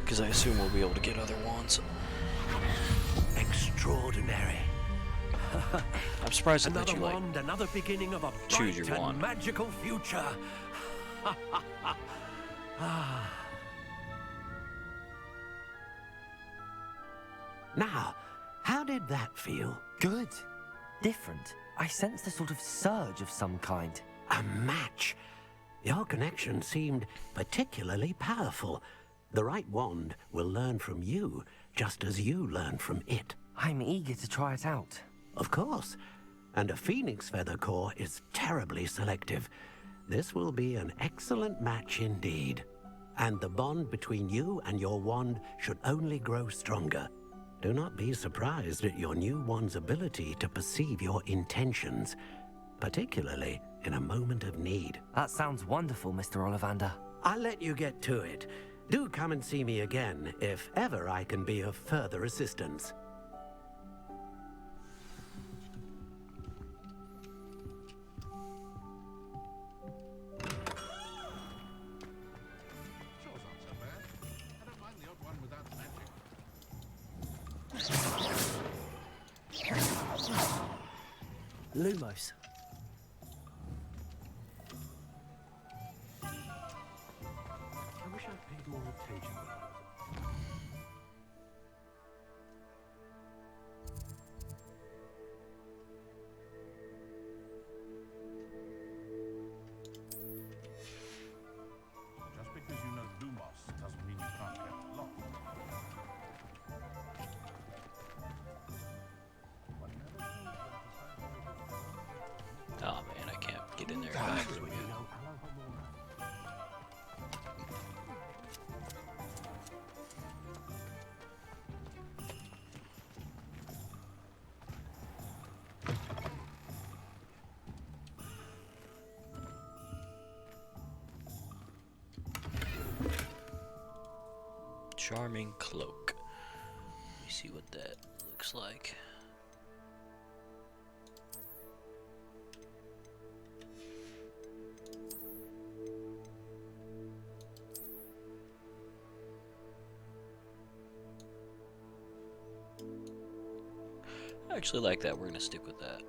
Speaker 1: Because I assume we'll be able to get other ones.
Speaker 7: Extraordinary.
Speaker 1: I'm surprised that
Speaker 7: Another
Speaker 1: you like
Speaker 7: wand, another beginning of a
Speaker 1: choose
Speaker 7: bright
Speaker 1: your
Speaker 7: and
Speaker 1: wand.
Speaker 7: magical future. Now, how did that feel?
Speaker 3: Good. Different. I sensed a sort of surge of some kind.
Speaker 7: A match. Your connection seemed particularly powerful. The right wand will learn from you, just as you learn from it.
Speaker 3: I'm eager to try it out.
Speaker 7: Of course. And a phoenix feather core is terribly selective. This will be an excellent match indeed. And the bond between you and your wand should only grow stronger. Do not be surprised at your new wand's ability to perceive your intentions, particularly in a moment of need.
Speaker 3: That sounds wonderful, Mr. Ollivander.
Speaker 7: I'll let you get to it. Do come and see me again if ever I can be of further assistance.
Speaker 4: Shows not so bad. I don't mind the odd one without magic.
Speaker 3: Lumos.
Speaker 7: I wish I'd paid more attention when I was
Speaker 4: Just because you know Lumos doesn't mean you can't get the lock.
Speaker 1: Oh man, I can't get in there fast enough yet. Charming cloak. Let me see what that looks like. I actually like that. We're gonna stick with that.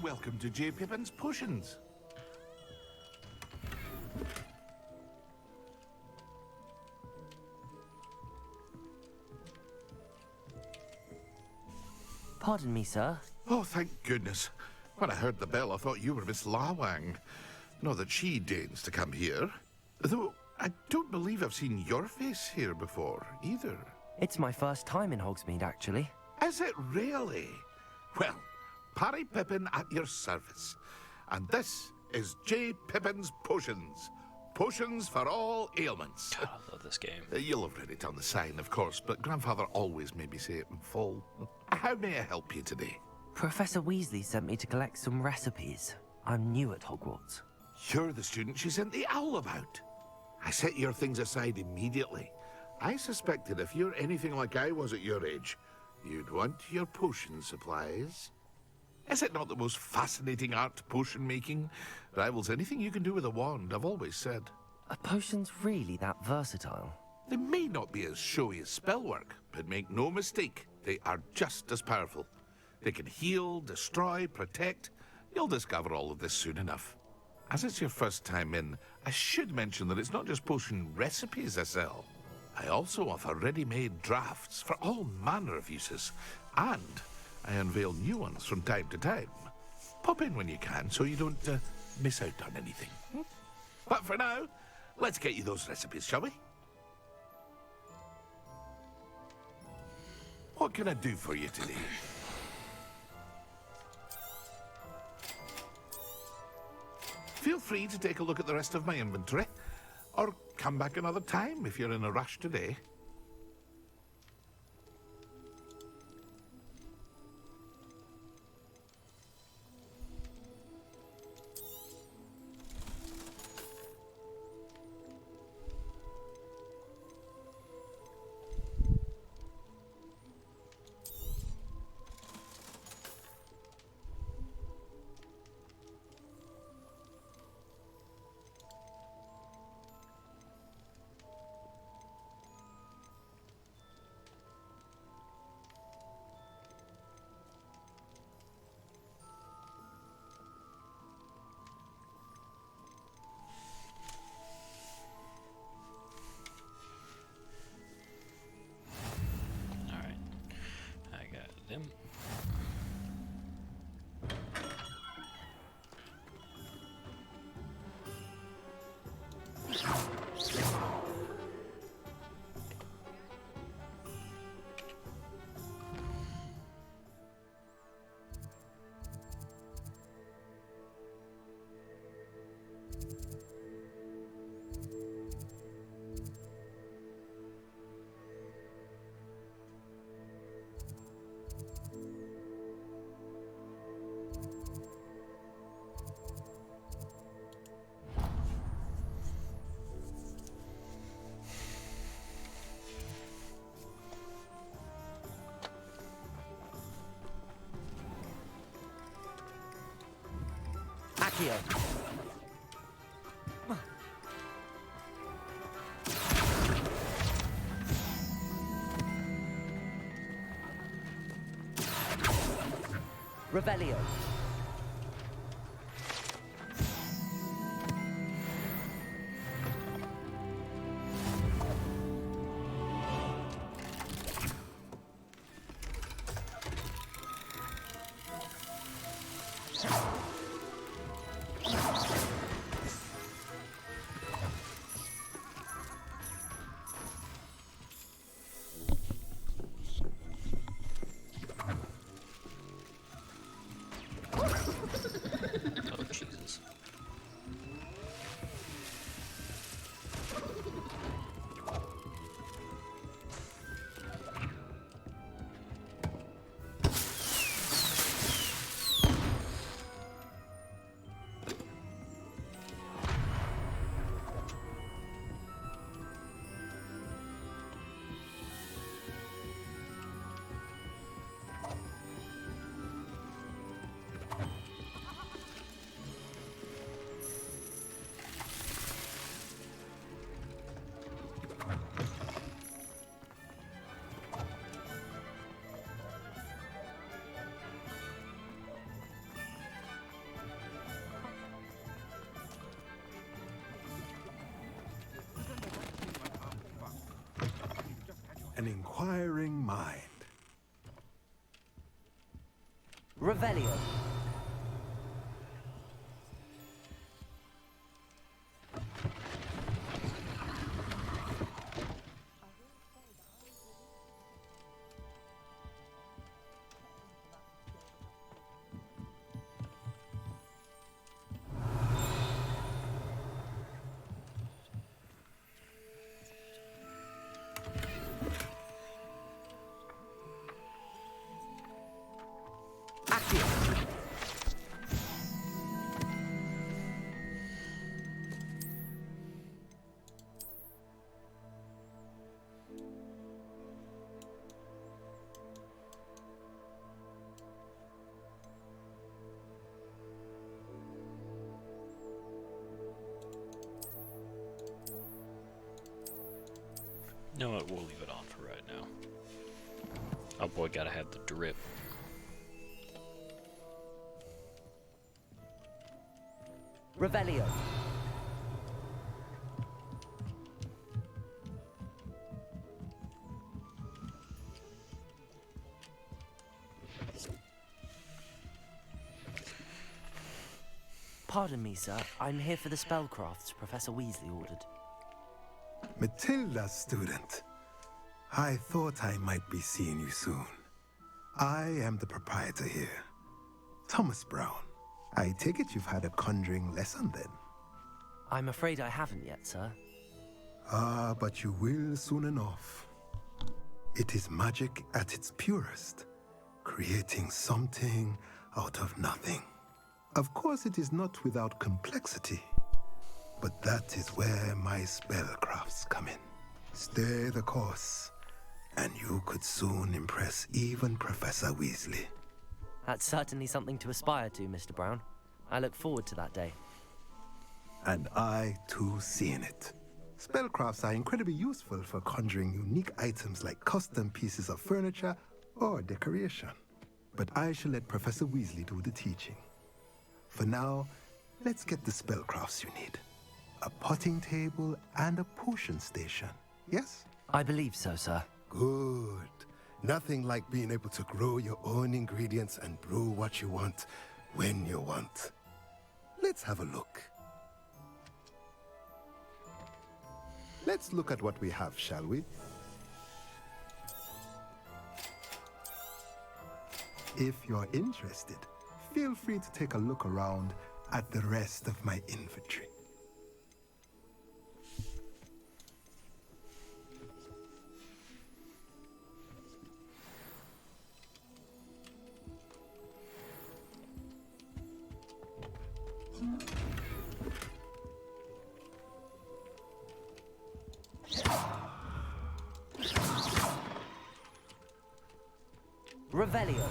Speaker 4: Welcome to J. Pippin's Potions.
Speaker 3: Pardon me, sir.
Speaker 4: Oh, thank goodness. When I heard the bell, I thought you were Miss Lawang. Not that she deigns to come here. Though, I don't believe I've seen your face here before, either.
Speaker 3: It's my first time in Hogsmeade, actually.
Speaker 4: Is it really? Well, Parry Pippin at your service. And this is J. Pippin's Potions. Potions for all ailments.
Speaker 1: God, I love this game.
Speaker 4: You'll have read it on the sign, of course, but Grandfather always made me say it in full. How may I help you today?
Speaker 3: Professor Weasley sent me to collect some recipes. I'm new at Hogwarts.
Speaker 4: You're the student she sent the owl about. I set your things aside immediately. I suspected if you're anything like I was at your age, you'd want your potion supplies. Is it not the most fascinating art, potion making? Rivals anything you can do with a wand, I've always said.
Speaker 3: Are potions really that versatile?
Speaker 4: They may not be as showy as spellwork, but make no mistake, they are just as powerful. They can heal, destroy, protect. You'll discover all of this soon enough. As it's your first time in, I should mention that it's not just potion recipes I sell. I also offer ready-made drafts for all manner of uses, and I unveil new ones from time to time. Pop in when you can so you don't miss out on anything. But for now, let's get you those recipes, shall we? What can I do for you today? Feel free to take a look at the rest of my inventory, or come back another time if you're in a rush today.
Speaker 1: Them.
Speaker 9: Accio. Revelio.
Speaker 1: Oh, Jesus.
Speaker 14: An inquiring mind.
Speaker 9: Revelio.
Speaker 1: You know what, we'll leave it on for right now. Oh boy, gotta have the drip.
Speaker 9: Revelio. Pardon me, sir. I'm here for the spellcrafts Professor Weasley ordered.
Speaker 14: Matilda, student. I thought I might be seeing you soon. I am the proprietor here, Thomas Brown. I take it you've had a conjuring lesson then?
Speaker 9: I'm afraid I haven't yet, sir.
Speaker 14: Ah, but you will soon enough. It is magic at its purest, creating something out of nothing. Of course, it is not without complexity, but that is where my spellcrafts come in. Stay the course, and you could soon impress even Professor Weasley.
Speaker 9: That's certainly something to aspire to, Mr. Brown. I look forward to that day.
Speaker 14: And I, too, see in it. Spellcrafts are incredibly useful for conjuring unique items like custom pieces of furniture or decoration. But I shall let Professor Weasley do the teaching. For now, let's get the spellcrafts you need. A potting table and a potion station, yes?
Speaker 9: I believe so, sir.
Speaker 14: Good. Nothing like being able to grow your own ingredients and brew what you want when you want. Let's have a look. Let's look at what we have, shall we? If you're interested, feel free to take a look around at the rest of my inventory.
Speaker 9: Revelio.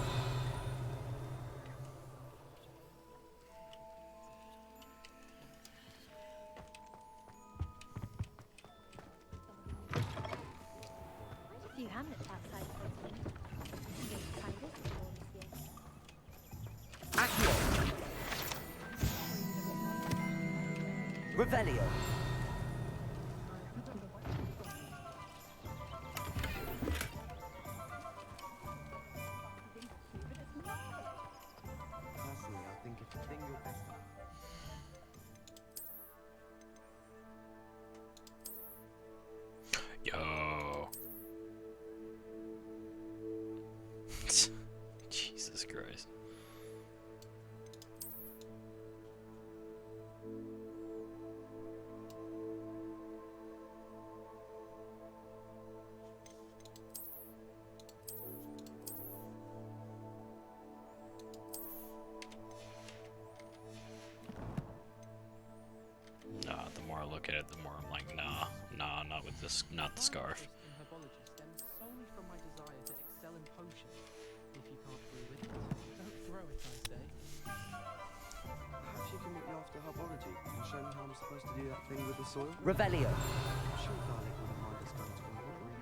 Speaker 10: few hamlets outside Portsmouth. You can try this before this year.
Speaker 9: Accio. Revelio.
Speaker 3: Personally, I think if the thing you're best at...
Speaker 1: Yo. Jesus Christ. Nah, the more I look at it, the more I'm like, nah, not with this, not the scarf.
Speaker 5: In herbology stems solely from my desire to excel in potions. If you can't brew with it, don't throw it, I say.
Speaker 3: Perhaps you can meet me after herbology and show me how I'm supposed to do that thing with the soil?
Speaker 9: Revelio.
Speaker 3: I'm sure Garlic wouldn't mind us going to a watering.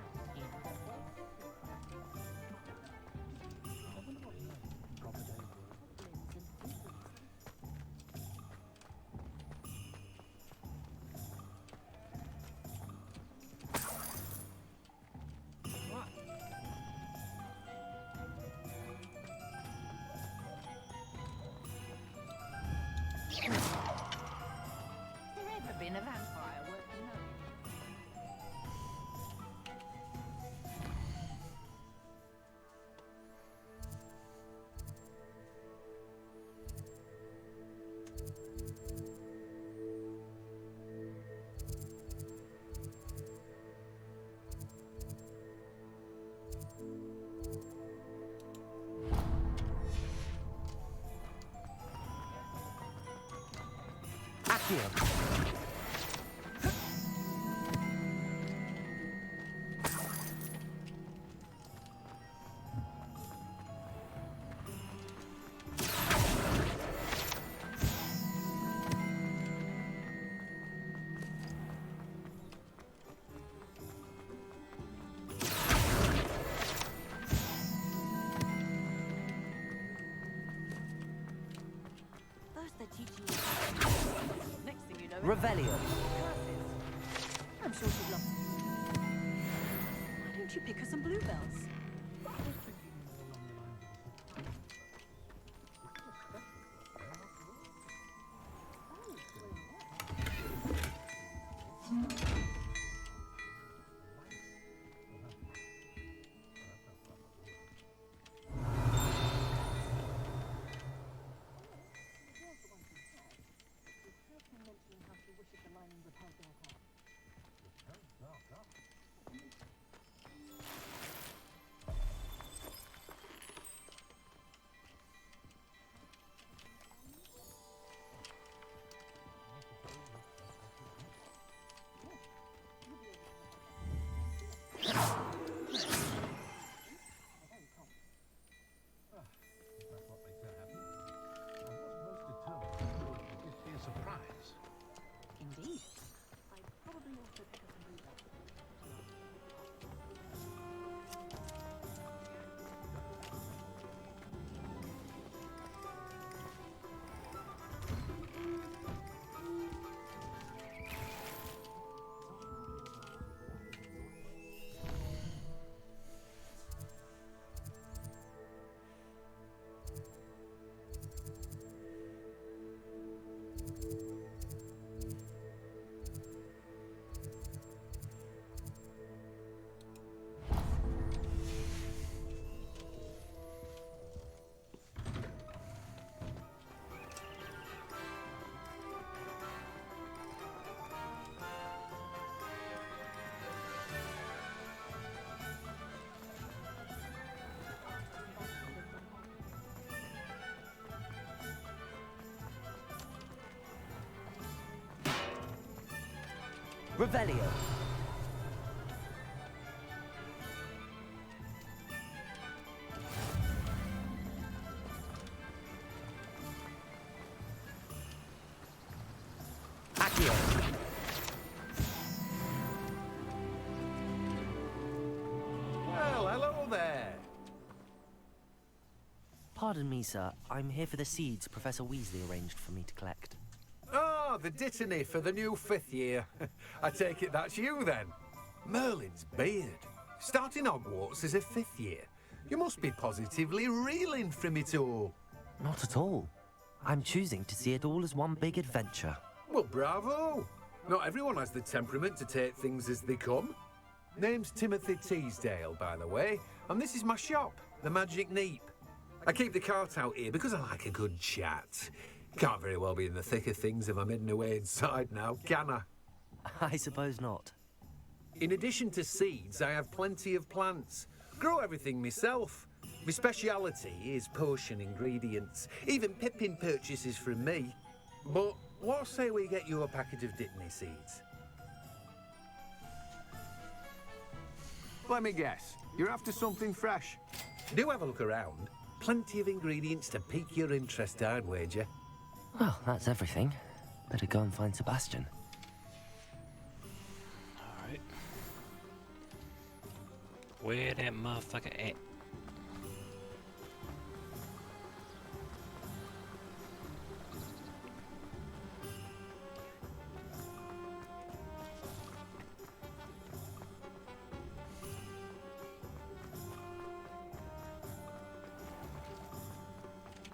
Speaker 11: There ever been a vampire worth knowing?
Speaker 9: Accio.
Speaker 2: First they're teaching you
Speaker 9: Revelio.
Speaker 15: I'm sure she'd love to. Why don't you pick her some bluebells? Indeed. I'd probably also pick up some bluebells.
Speaker 9: Revelio. Accio.
Speaker 7: Well, hello there.
Speaker 3: Pardon me, sir. I'm here for the seeds Professor Weasley arranged for me to collect.
Speaker 16: Oh, the dittany for the new 5th year. I take it that's you, then. Merlin's beard. Starting Hogwarts as a 5th year. You must be positively reeling from it all.
Speaker 3: Not at all. I'm choosing to see it all as one big adventure.
Speaker 16: Well, bravo. Not everyone has the temperament to take things as they come. Name's Timothy Teasdale, by the way, and this is my shop, the Magic Neep. I keep the cart out here because I like a good chat. Can't very well be in the thick of things if I'm hidden away inside now, can I?
Speaker 3: I suppose not.
Speaker 16: In addition to seeds, I have plenty of plants. Grow everything myself. My speciality is potion ingredients. Even Pippin purchases from me. But what say we get you a packet of Dittany seeds?
Speaker 17: Let me guess. You're after something fresh.
Speaker 16: Do have a look around. Plenty of ingredients to pique your interest, I'd wager.
Speaker 3: Well, that's everything. Better go and find Sebastian.
Speaker 1: Alright. Where that motherfucker at?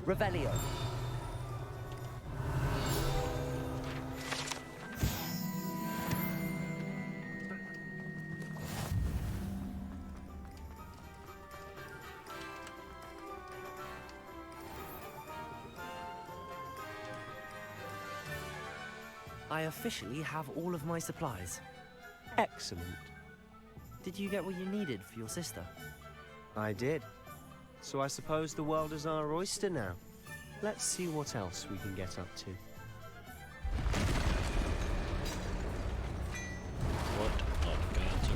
Speaker 9: Revelio.
Speaker 3: I officially have all of my supplies.
Speaker 9: Excellent.
Speaker 3: Did you get what you needed for your sister?
Speaker 9: I did. So I suppose the world is our oyster now. Let's see what else we can get up to.
Speaker 1: What on God's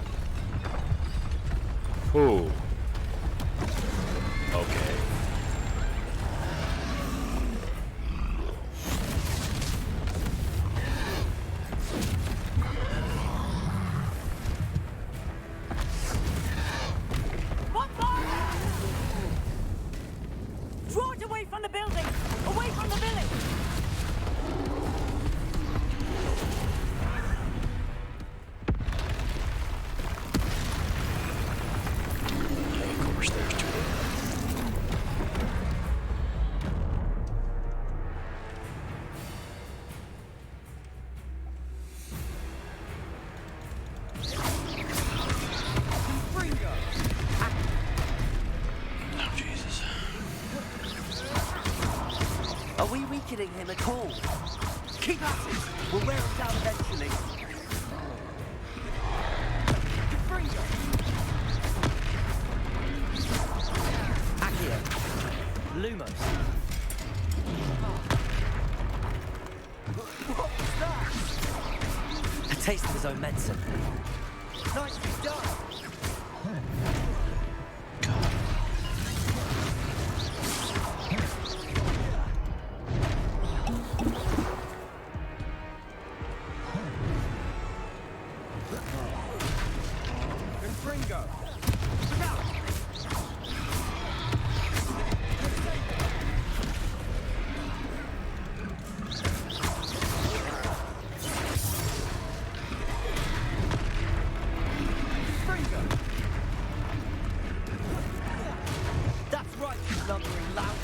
Speaker 1: earth? Ooh. Okay.
Speaker 15: Draw it away from the building! Away from the village!
Speaker 9: Are we weakening him at all? Keep at it! We'll wear him down eventually. Confringo! Accio. Lumos. What was that? A taste of his own medicine. Nicely done!
Speaker 5: Confringo!
Speaker 9: That's right, you lumbering lout.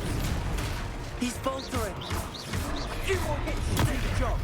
Speaker 9: He's faltering. Few more hits to do the job.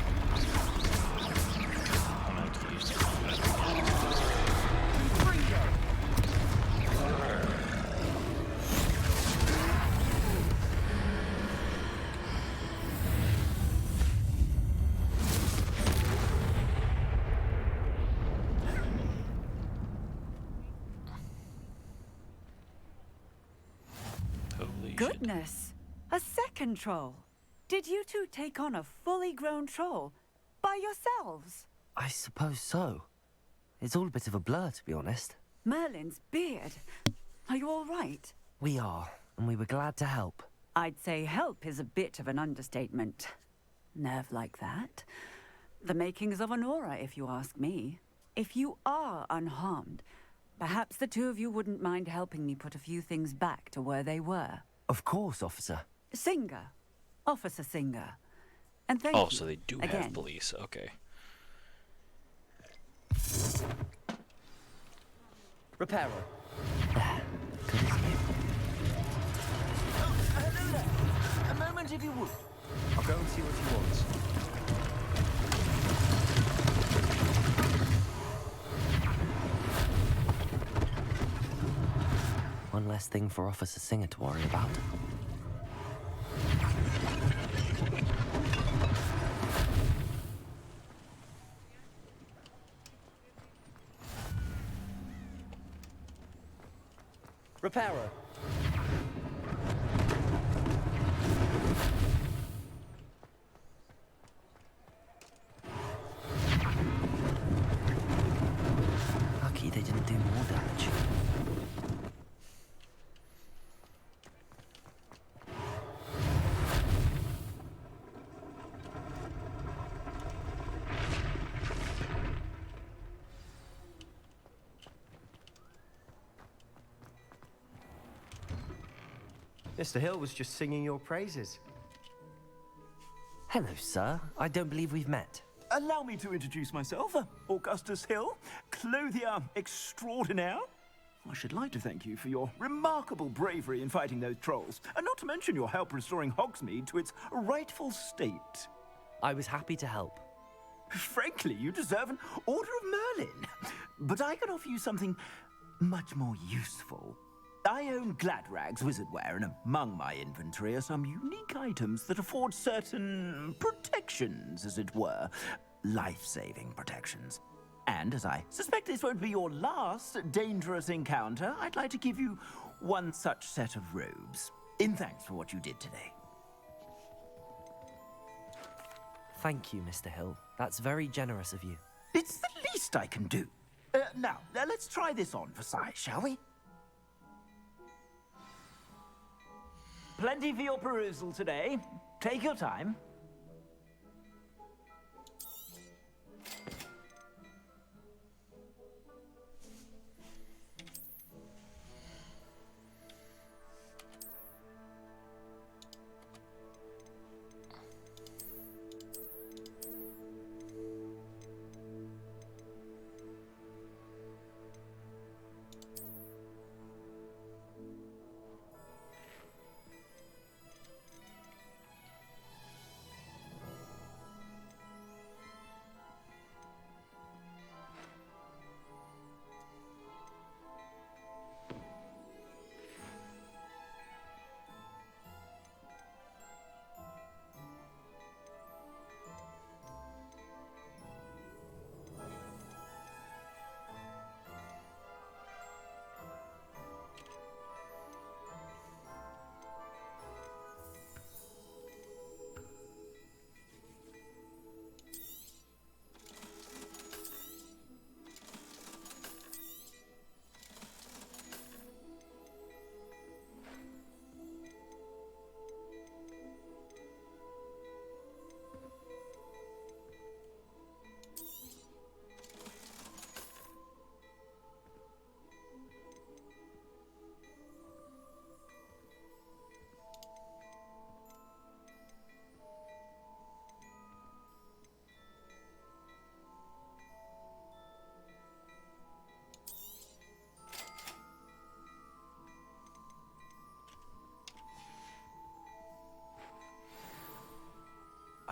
Speaker 18: Goodness! A second troll. Did you two take on a fully grown troll by yourselves?
Speaker 9: I suppose so. It's all a bit of a blur, to be honest.
Speaker 18: Merlin's beard. Are you all right?
Speaker 9: We are, and we were glad to help.
Speaker 18: I'd say help is a bit of an understatement. Nerve like that. The makings of an aura, if you ask me. If you are unharmed, perhaps the two of you wouldn't mind helping me put a few things back to where they were.
Speaker 9: Of course, officer.
Speaker 18: Singer. Officer Singer. And thank you.
Speaker 1: Oh, so they do
Speaker 18: again.
Speaker 1: have police. Okay.
Speaker 9: Repairer.
Speaker 13: Hello there. A moment if you would.
Speaker 9: I'll go and see what he wants. One less thing for Officer Singer to worry about. Repairer. Lucky they didn't do more damage.
Speaker 19: Mr. Hill was just singing your praises.
Speaker 9: Hello, sir. I don't believe we've met.
Speaker 13: Allow me to introduce myself, Augustus Hill, clothier extraordinaire. I should like to thank you for your remarkable bravery in fighting those trolls, and not to mention your help restoring Hogsmeade to its rightful state.
Speaker 9: I was happy to help.
Speaker 13: Frankly, you deserve an Order of Merlin. But I can offer you something much more useful. I own Gladrag's wizardware, and among my inventory are some unique items that afford certain protections, as it were. Life-saving protections. And as I suspect this won't be your last dangerous encounter, I'd like to give you one such set of robes, in thanks for what you did today.
Speaker 9: Thank you, Mr. Hill. That's very generous of you.
Speaker 13: It's the least I can do. Now, let's try this on for size, shall we? Plenty for your perusal today. Take your time.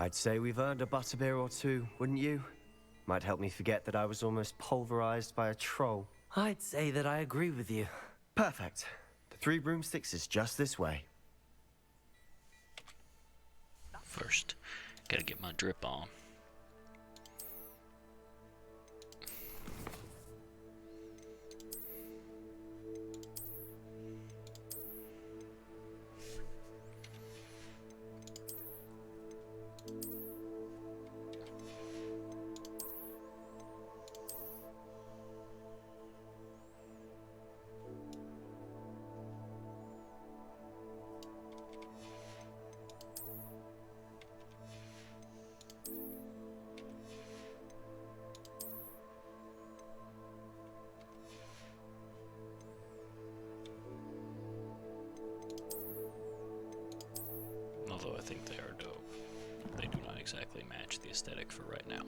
Speaker 9: I'd say we've earned a butterbeer or two, wouldn't you? Might help me forget that I was almost pulverized by a troll.
Speaker 13: I'd say that I agree with you.
Speaker 9: Perfect. The Three Broomsticks is just this way.
Speaker 1: First, gotta get my drip on. Although I think they are dope. They do not exactly match the aesthetic for right now.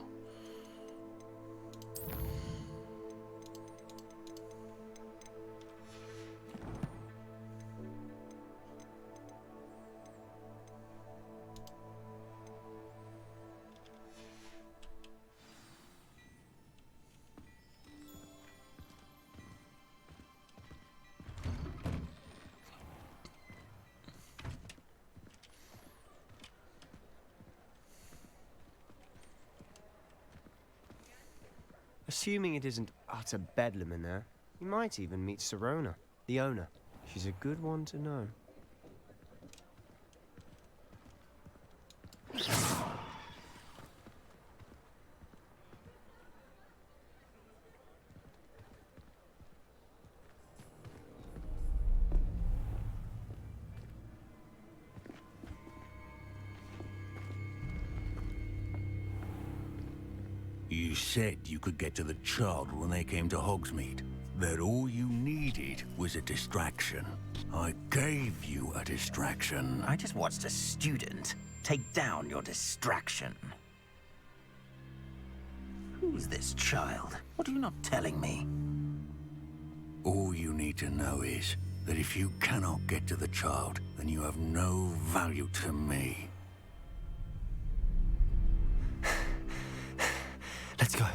Speaker 9: Assuming it isn't utter bedlam in there, you might even meet Sirona, the owner. She's a good one to know.
Speaker 20: You said you could get to the child when they came to Hogsmeade. That all you needed was a distraction. I gave you a distraction.
Speaker 13: I just watched a student take down your distraction. Who's this child? What are you not telling me?
Speaker 20: All you need to know is that if you cannot get to the child, then you have no value to me.
Speaker 9: Let's go.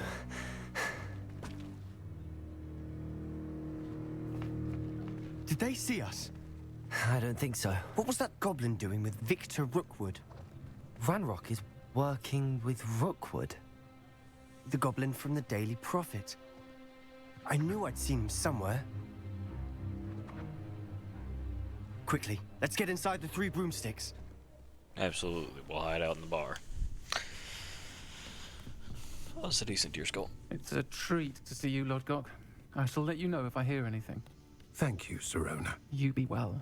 Speaker 9: Did they see us?
Speaker 3: I don't think so.
Speaker 9: What was that goblin doing with Victor Rookwood?
Speaker 3: Ranrock is working with Rookwood.
Speaker 9: The goblin from the Daily Prophet. I knew I'd seen him somewhere. Quickly, let's get inside the Three Broomsticks.
Speaker 1: Absolutely, we'll hide out in the bar. Oh, that's a decent deer skull.
Speaker 5: It's a treat to see you, Lodgok. I shall let you know if I hear anything.
Speaker 4: Thank you, Sirona.
Speaker 5: You be well.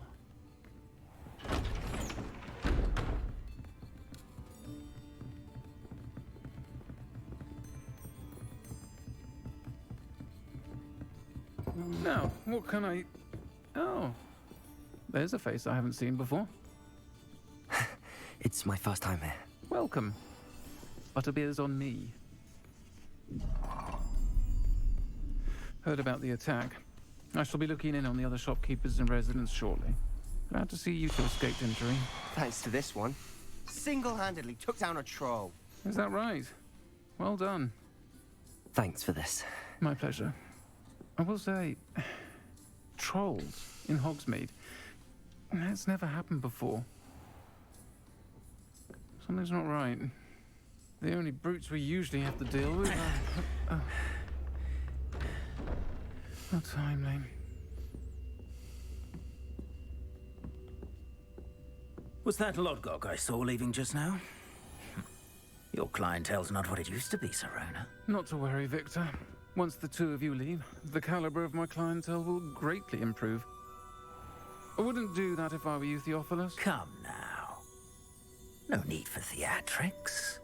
Speaker 5: Now, what can I... Oh, there's a face I haven't seen before.
Speaker 3: It's my first time here.
Speaker 5: Welcome. Butterbeer's on me. Heard about the attack. I shall be looking in on the other shopkeepers and residents shortly. Glad to see you two escaped injury.
Speaker 9: Thanks to this one. Single-handedly took down a troll.
Speaker 5: Is that right? Well done.
Speaker 3: Thanks for this.
Speaker 5: My pleasure. I will say, trolls in Hogsmeade. That's never happened before. Something's not right. The only brutes we usually have to deal with are... How timely.
Speaker 13: Was that Lodgok I saw leaving just now? Your clientele's not what it used to be, Sirona.
Speaker 5: Not to worry, Victor. Once the two of you leave, the caliber of my clientele will greatly improve. I wouldn't do that if I were you, Theophilus.
Speaker 13: Come now. No need for theatrics.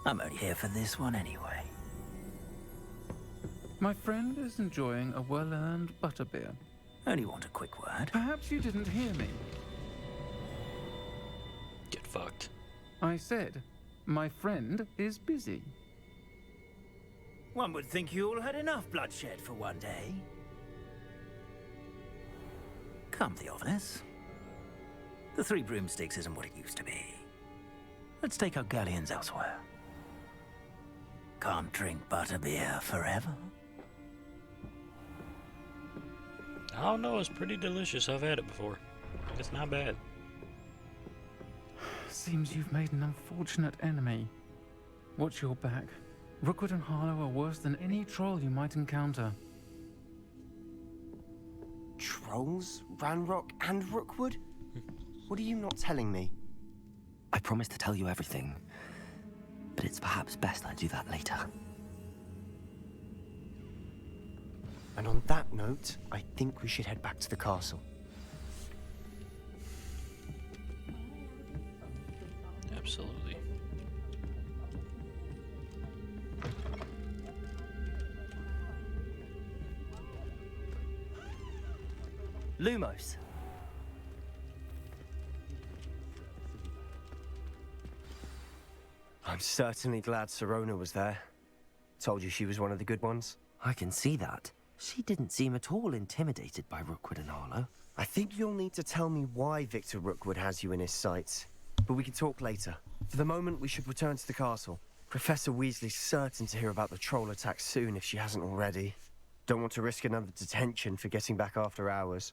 Speaker 13: I'm only here for this one anyway.
Speaker 5: My friend is enjoying a well-earned butterbeer.
Speaker 13: Only want a quick word.
Speaker 5: Perhaps you didn't hear me.
Speaker 1: Get fucked.
Speaker 5: I said, my friend is busy.
Speaker 13: One would think you all had enough bloodshed for one day. Come, Theophilus. The Three Broomsticks isn't what it used to be. Let's take our galleons elsewhere. Can't drink butterbeer forever.
Speaker 1: I don't know, it's pretty delicious. I've had it before. It's not bad.
Speaker 5: Seems you've made an unfortunate enemy. Watch your back. Rookwood and Harlow are worse than any troll you might encounter.
Speaker 9: Trolls? Ranrock and Rookwood? What are you not telling me?
Speaker 3: I promise to tell you everything, but it's perhaps best I do that later.
Speaker 9: And on that note, I think we should head back to the castle.
Speaker 1: Absolutely.
Speaker 9: Lumos. I'm certainly glad Sirona was there. Told you she was one of the good ones.
Speaker 3: I can see that. She didn't seem at all intimidated by Rookwood and Harlow.
Speaker 9: I think you'll need to tell me why Victor Rookwood has you in his sights. But we can talk later. For the moment, we should return to the castle. Professor Weasley's certain to hear about the troll attack soon if she hasn't already. Don't want to risk another detention for getting back after hours.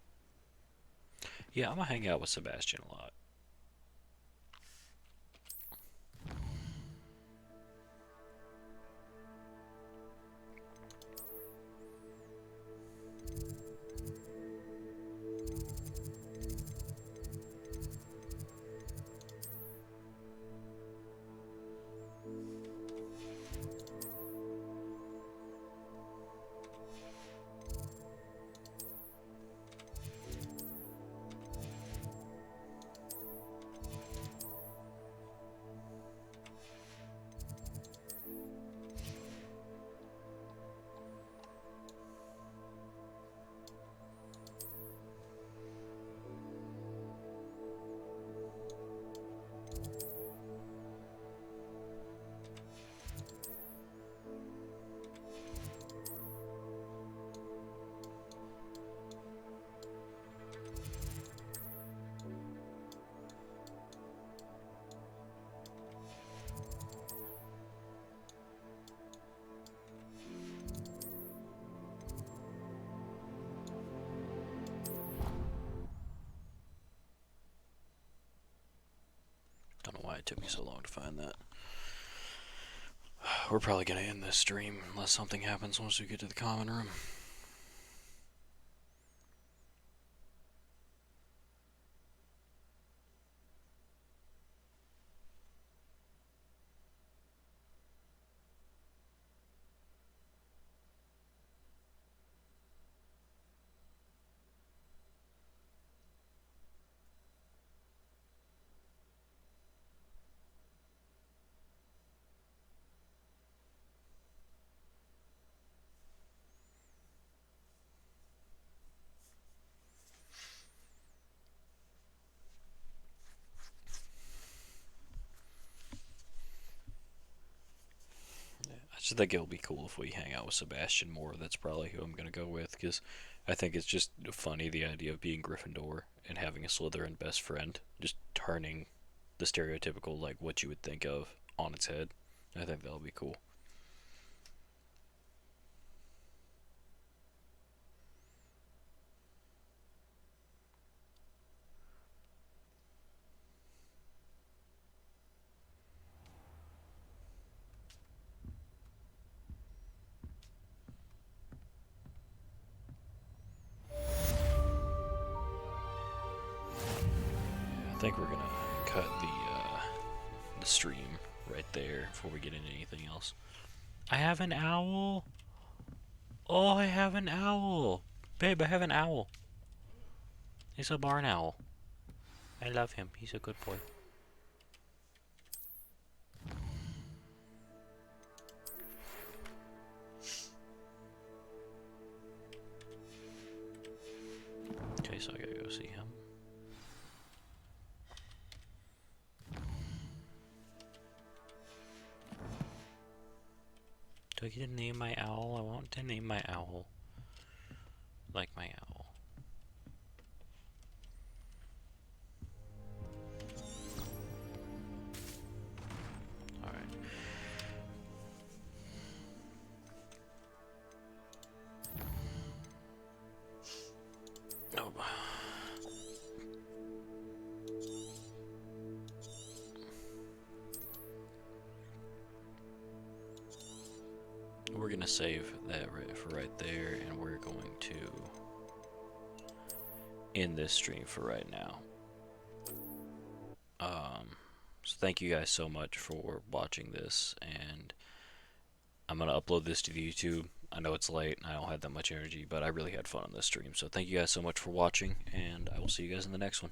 Speaker 1: Yeah, I'm gonna hang out with Sebastian a lot. Don't know why it took me so long to find that. We're probably gonna end this stream unless something happens once we get to the common room. I just think it'll be cool if we hang out with Sebastian more. That's probably who I'm going to go with, because I think it's just funny, the idea of being Gryffindor and having a Slytherin best friend, just turning the stereotypical, like, what you would think of on its head. I think that'll be cool. I think we're gonna cut the stream right there before we get into anything else. I have an owl. Oh, I have an owl. Babe, I have an owl. He's a barn owl. I love him. He's a good boy. Okay, so I gotta go see him. Do I get to name my owl? I want to name my owl like my owl. we're gonna save that for right there, and we're going to end this stream for right now. So thank you guys so much for watching this, and I'm gonna upload this to the YouTube. I know it's late and I don't have that much energy, but I really had fun on this stream. So thank you guys so much for watching, and I will see you guys in the next one.